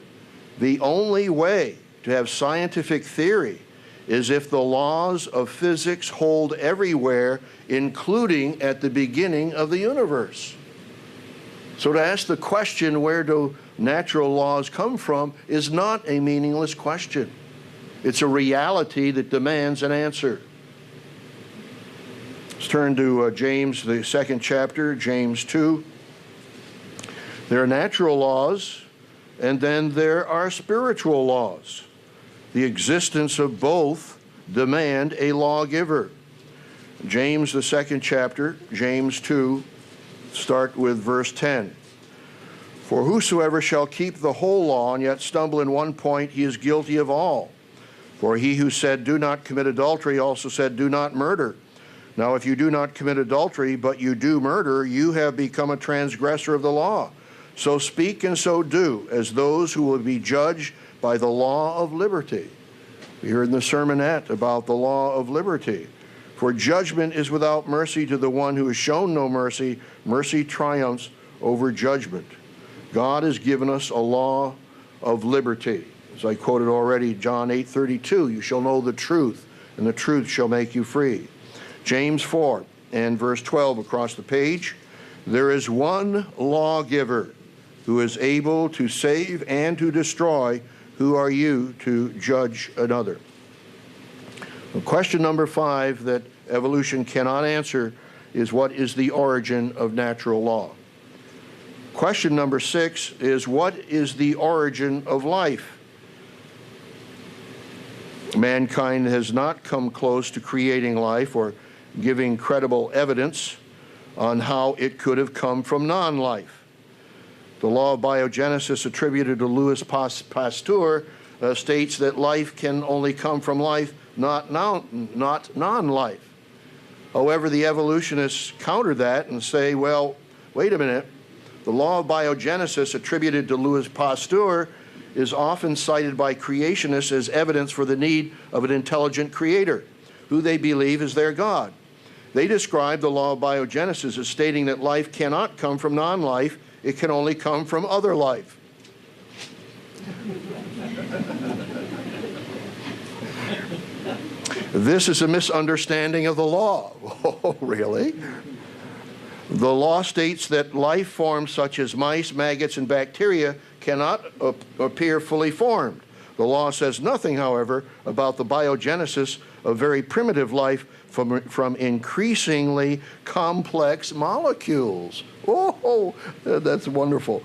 "The only way to have scientific theory is if the laws of physics hold everywhere, including at the beginning of the universe." So to ask the question, where do natural laws come from, is not a meaningless question. It's a reality that demands an answer. Let's turn to James, the 2nd chapter, James 2. There are natural laws, and then there are spiritual laws. The existence of both demand a lawgiver. James, the 2nd chapter, James 2, start with verse 10. "For whosoever shall keep the whole law and yet stumble in one point, he is guilty of all. For he who said, 'Do not commit adultery,' also said, 'Do not murder.' Now if you do not commit adultery, but you do murder, you have become a transgressor of the law. So speak and so do, as those who will be judged by the law of liberty." We heard in the sermonette about the law of liberty. "For judgment is without mercy to the one who has shown no mercy. Mercy triumphs over judgment." God has given us a law of liberty. As I quoted already, John 8:32, "You shall know the truth, and the truth shall make you free." James 4 and verse 12 across the page. There is one lawgiver who is able to save and to destroy. Who are you to judge another? Well, question number 5 that evolution cannot answer is, what is the origin of natural law? Question number 6 is, what is the origin of life? Mankind has not come close to creating life or giving credible evidence on how it could have come from non-life. The law of biogenesis attributed to Louis Pasteur states that life can only come from life, not non-life. However, the evolutionists counter that and say, well, wait a minute. The law of biogenesis attributed to Louis Pasteur is often cited by creationists as evidence for the need of an intelligent creator, who they believe is their God. They describe the law of biogenesis as stating that life cannot come from non-life, it can only come from other life. This is a misunderstanding of the law. Oh, really? The law states that life forms such as mice, maggots, and bacteria cannot appear fully formed. The law says nothing, however, about the biogenesis of very primitive life from increasingly complex molecules. Oh, that's wonderful.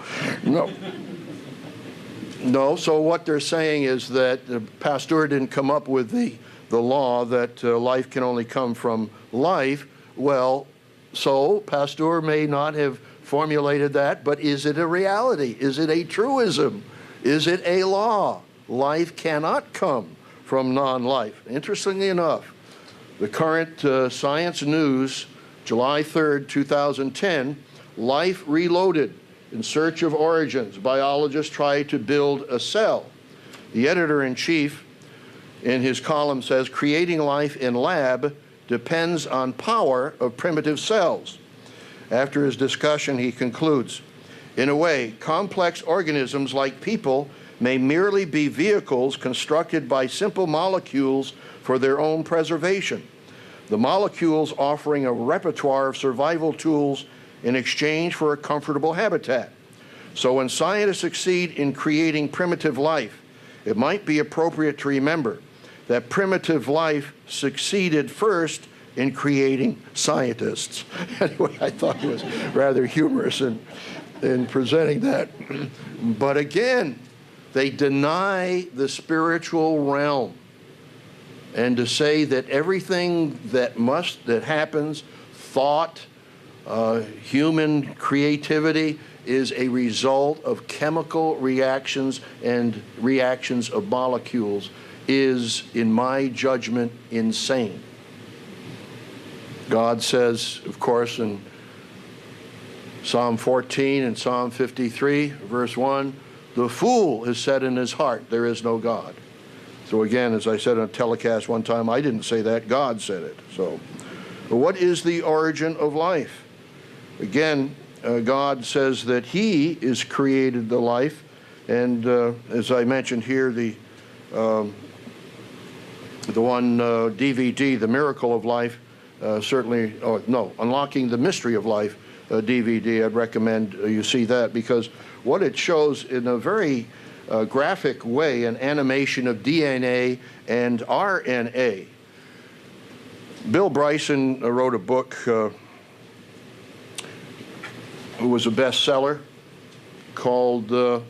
No, so what they're saying is that Pasteur didn't come up with the law that life can only come from life. Well, so Pasteur may not have formulated that, but is it a reality? Is it a truism? Is it a law? Life cannot come from non-life. Interestingly enough, the current Science News, July 3rd, 2010, Life Reloaded, in search of origins, biologists try to build a cell. The editor-in-chief in his column says, creating life in lab depends on power of primitive cells. After his discussion, he concludes, in a way, complex organisms like people may merely be vehicles constructed by simple molecules for their own preservation, the molecules offering a repertoire of survival tools in exchange for a comfortable habitat. So when scientists succeed in creating primitive life, it might be appropriate to remember that primitive life succeeded first in creating scientists. Anyway, I thought it was rather humorous in presenting that. But again, they deny the spiritual realm. And to say that everything that happens, thought, human creativity, is a result of chemical reactions and reactions of molecules is, in my judgment, insane. God says, of course, in Psalm 14 and Psalm 53, verse 1, the fool has said in his heart, there is no God. So again, as I said on a telecast one time, I didn't say that, God said it. So, what is the origin of life? Again, God says that He is created the life, and as I mentioned here, the one DVD, The Miracle of Life, certainly, Unlocking the Mystery of Life DVD, I'd recommend you see that, because what it shows in a very graphic way, an animation of DNA and RNA. Bill Bryson wrote a book, who was a bestseller, called A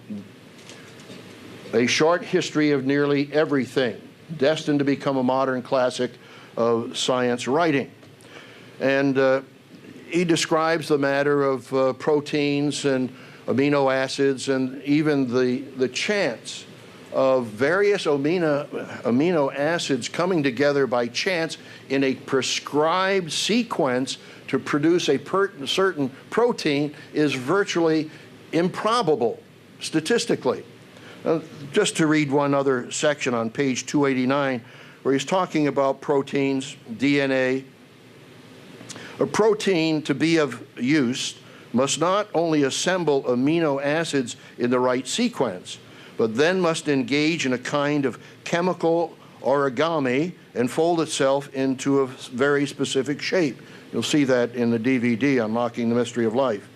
Short History of Nearly Everything, destined to become a modern classic of science writing. And he describes the matter of proteins and amino acids, and even the chance of various amino acids coming together by chance in a prescribed sequence to produce a certain protein is virtually improbable statistically. Just to read one other section on page 289, where he's talking about proteins, DNA. A protein, to be of use, must not only assemble amino acids in the right sequence, but then must engage in a kind of chemical origami and fold itself into a very specific shape. You'll see that in the DVD, Unlocking the Mystery of Life.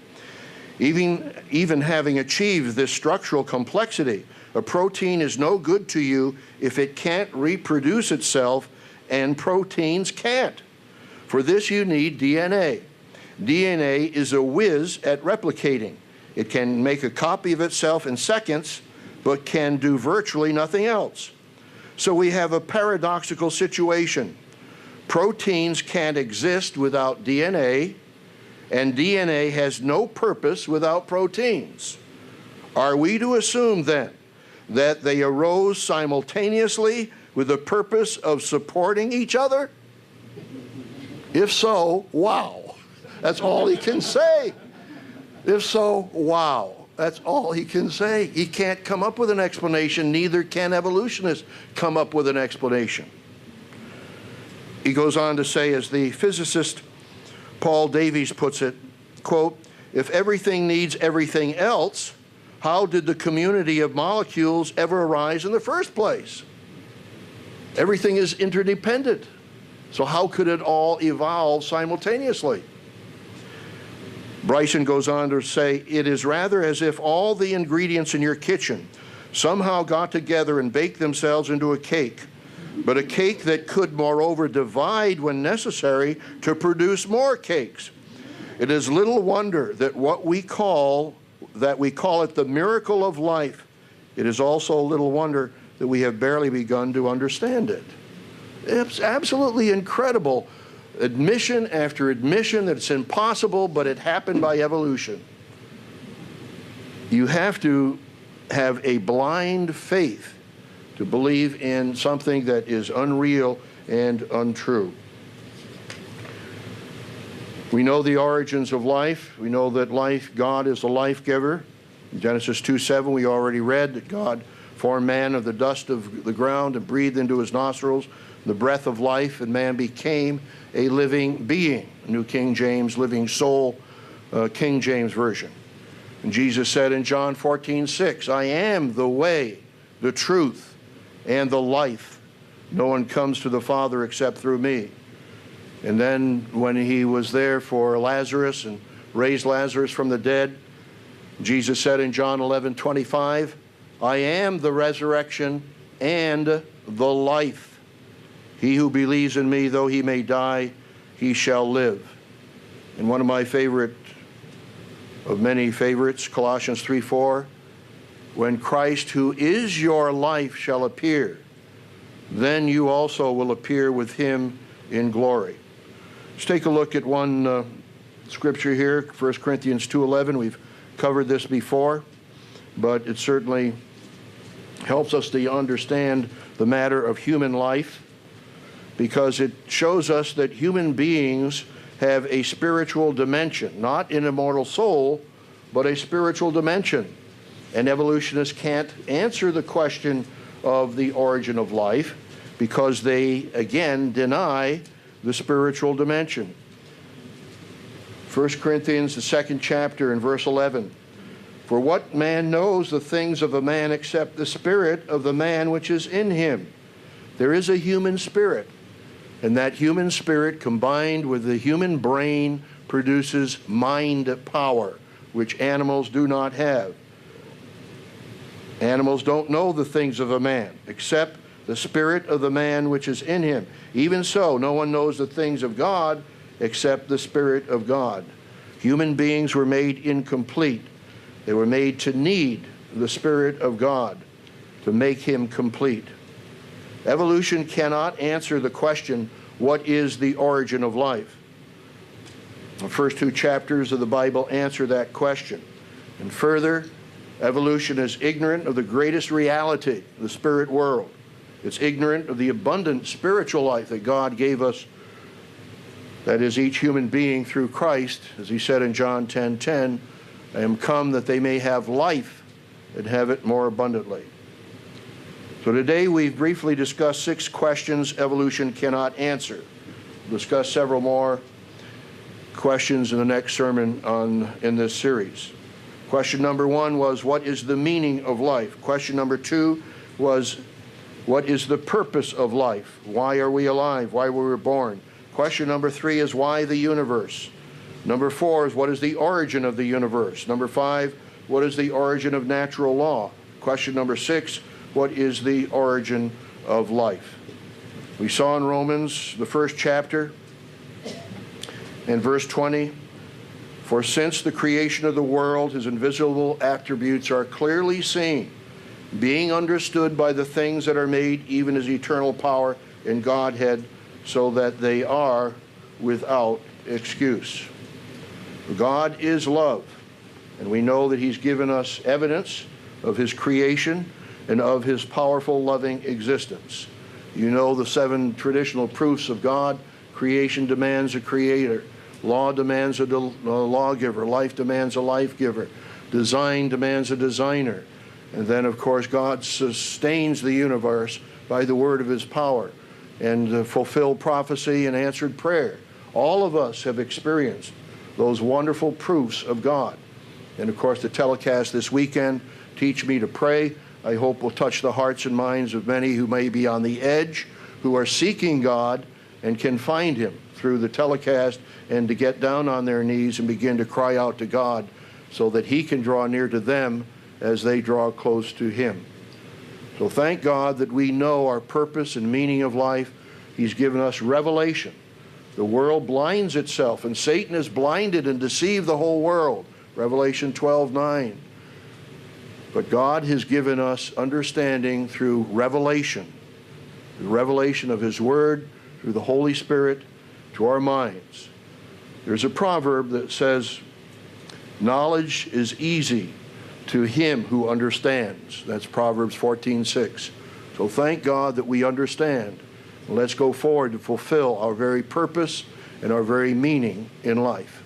Even having achieved this structural complexity, a protein is no good to you if it can't reproduce itself, and proteins can't. For this you need DNA. DNA is a whiz at replicating. It can make a copy of itself in seconds, but can do virtually nothing else. So we have a paradoxical situation. Proteins can't exist without DNA, and DNA has no purpose without proteins. Are we to assume then that they arose simultaneously with the purpose of supporting each other? If so, wow. That's all he can say. If so, wow. That's all he can say. He can't come up with an explanation, neither can evolutionists come up with an explanation. He goes on to say, as the physicist Paul Davies puts it, quote, "If everything needs everything else, how did the community of molecules ever arise in the first place? Everything is interdependent. So how could it all evolve simultaneously?" Bryson goes on to say, "It is rather as if all the ingredients in your kitchen somehow got together and baked themselves into a cake, but a cake that could moreover divide when necessary to produce more cakes. It is little wonder that we call it the miracle of life. It is also little wonder that we have barely begun to understand it." It's absolutely incredible. Admission after admission that it's impossible, but it happened by evolution. You have to have a blind faith to believe in something that is unreal and untrue. We know the origins of life. We know that God is the life giver. In Genesis 2:7, we already read that God formed man of the dust of the ground and breathed into his nostrils the breath of life, and man became a living being. New King James, living soul, King James Version. And Jesus said in John 14:6, "I am the way, the truth, and the life. No one comes to the Father except through me." And then when he was there for Lazarus and raised Lazarus from the dead, Jesus said in John 11:25, "I am the resurrection and the life. He who believes in me, though he may die, he shall live." And one of my favorite, of many favorites, Colossians 3:4, "When Christ, who is your life, shall appear, then you also will appear with him in glory." Let's take a look at one scripture here, 1 Corinthians 2:11. We've covered this before, but it certainly helps us to understand the matter of human life, because it shows us that human beings have a spiritual dimension, not an immortal soul, but a spiritual dimension. And evolutionists can't answer the question of the origin of life because they, again, deny the spiritual dimension. 1 Corinthians, the 2nd chapter, and verse 11. "For what man knows the things of a man except the spirit of the man which is in him?" There is a human spirit. And that human spirit combined with the human brain produces mind power, which animals do not have. Animals don't know the things of a man except the spirit of the man which is in him. Even so, no one knows the things of God except the Spirit of God. Human beings were made incomplete. They were made to need the Spirit of God to make him complete. Evolution cannot answer the question, what is the origin of life? The first 2 chapters of the Bible answer that question. And further, evolution is ignorant of the greatest reality, the spirit world. It's ignorant of the abundant spiritual life that God gave us, that is, each human being through Christ. As he said in John 10:10, "I am come that they may have life and have it more abundantly." So today we've briefly discussed 6 questions evolution cannot answer. We'll discuss several more questions in the next sermon in this series. Question number 1 was, what is the meaning of life? Question number 2 was, What is the purpose of life? Why are we alive? Why were we born? Question number 3 is why the universe? Number 4 is what is the origin of the universe? Number 5, what is the origin of natural law? Question number 6, what is the origin of life? We saw in Romans, the 1st chapter, and verse 20, for since the creation of the world, his invisible attributes are clearly seen, being understood by the things that are made, even his eternal power and Godhead, so that they are without excuse. God is love, and we know that he's given us evidence of his creation and of his powerful, loving existence. You know the 7 traditional proofs of God. Creation demands a creator. Law demands a lawgiver. Life demands a life giver. Design demands a designer. And then, of course, God sustains the universe by the word of his power and fulfilled prophecy and answered prayer. All of us have experienced those wonderful proofs of God. And, of course, the telecast this weekend, Teach Me to Pray, I hope will touch the hearts and minds of many who may be on the edge, who are seeking God and can find him through the telecast, and to get down on their knees and begin to cry out to God so that he can draw near to them as they draw close to him. So thank God that we know our purpose and meaning of life. He's given us revelation. The world blinds itself, and Satan has blinded and deceived the whole world. Revelation 12:9. But God has given us understanding through revelation, the revelation of his word, through the Holy Spirit, to our minds. There's a proverb that says, knowledge is easy to him who understands. That's Proverbs 14:6. So thank God that we understand. Let's go forward to fulfill our very purpose and our very meaning in life.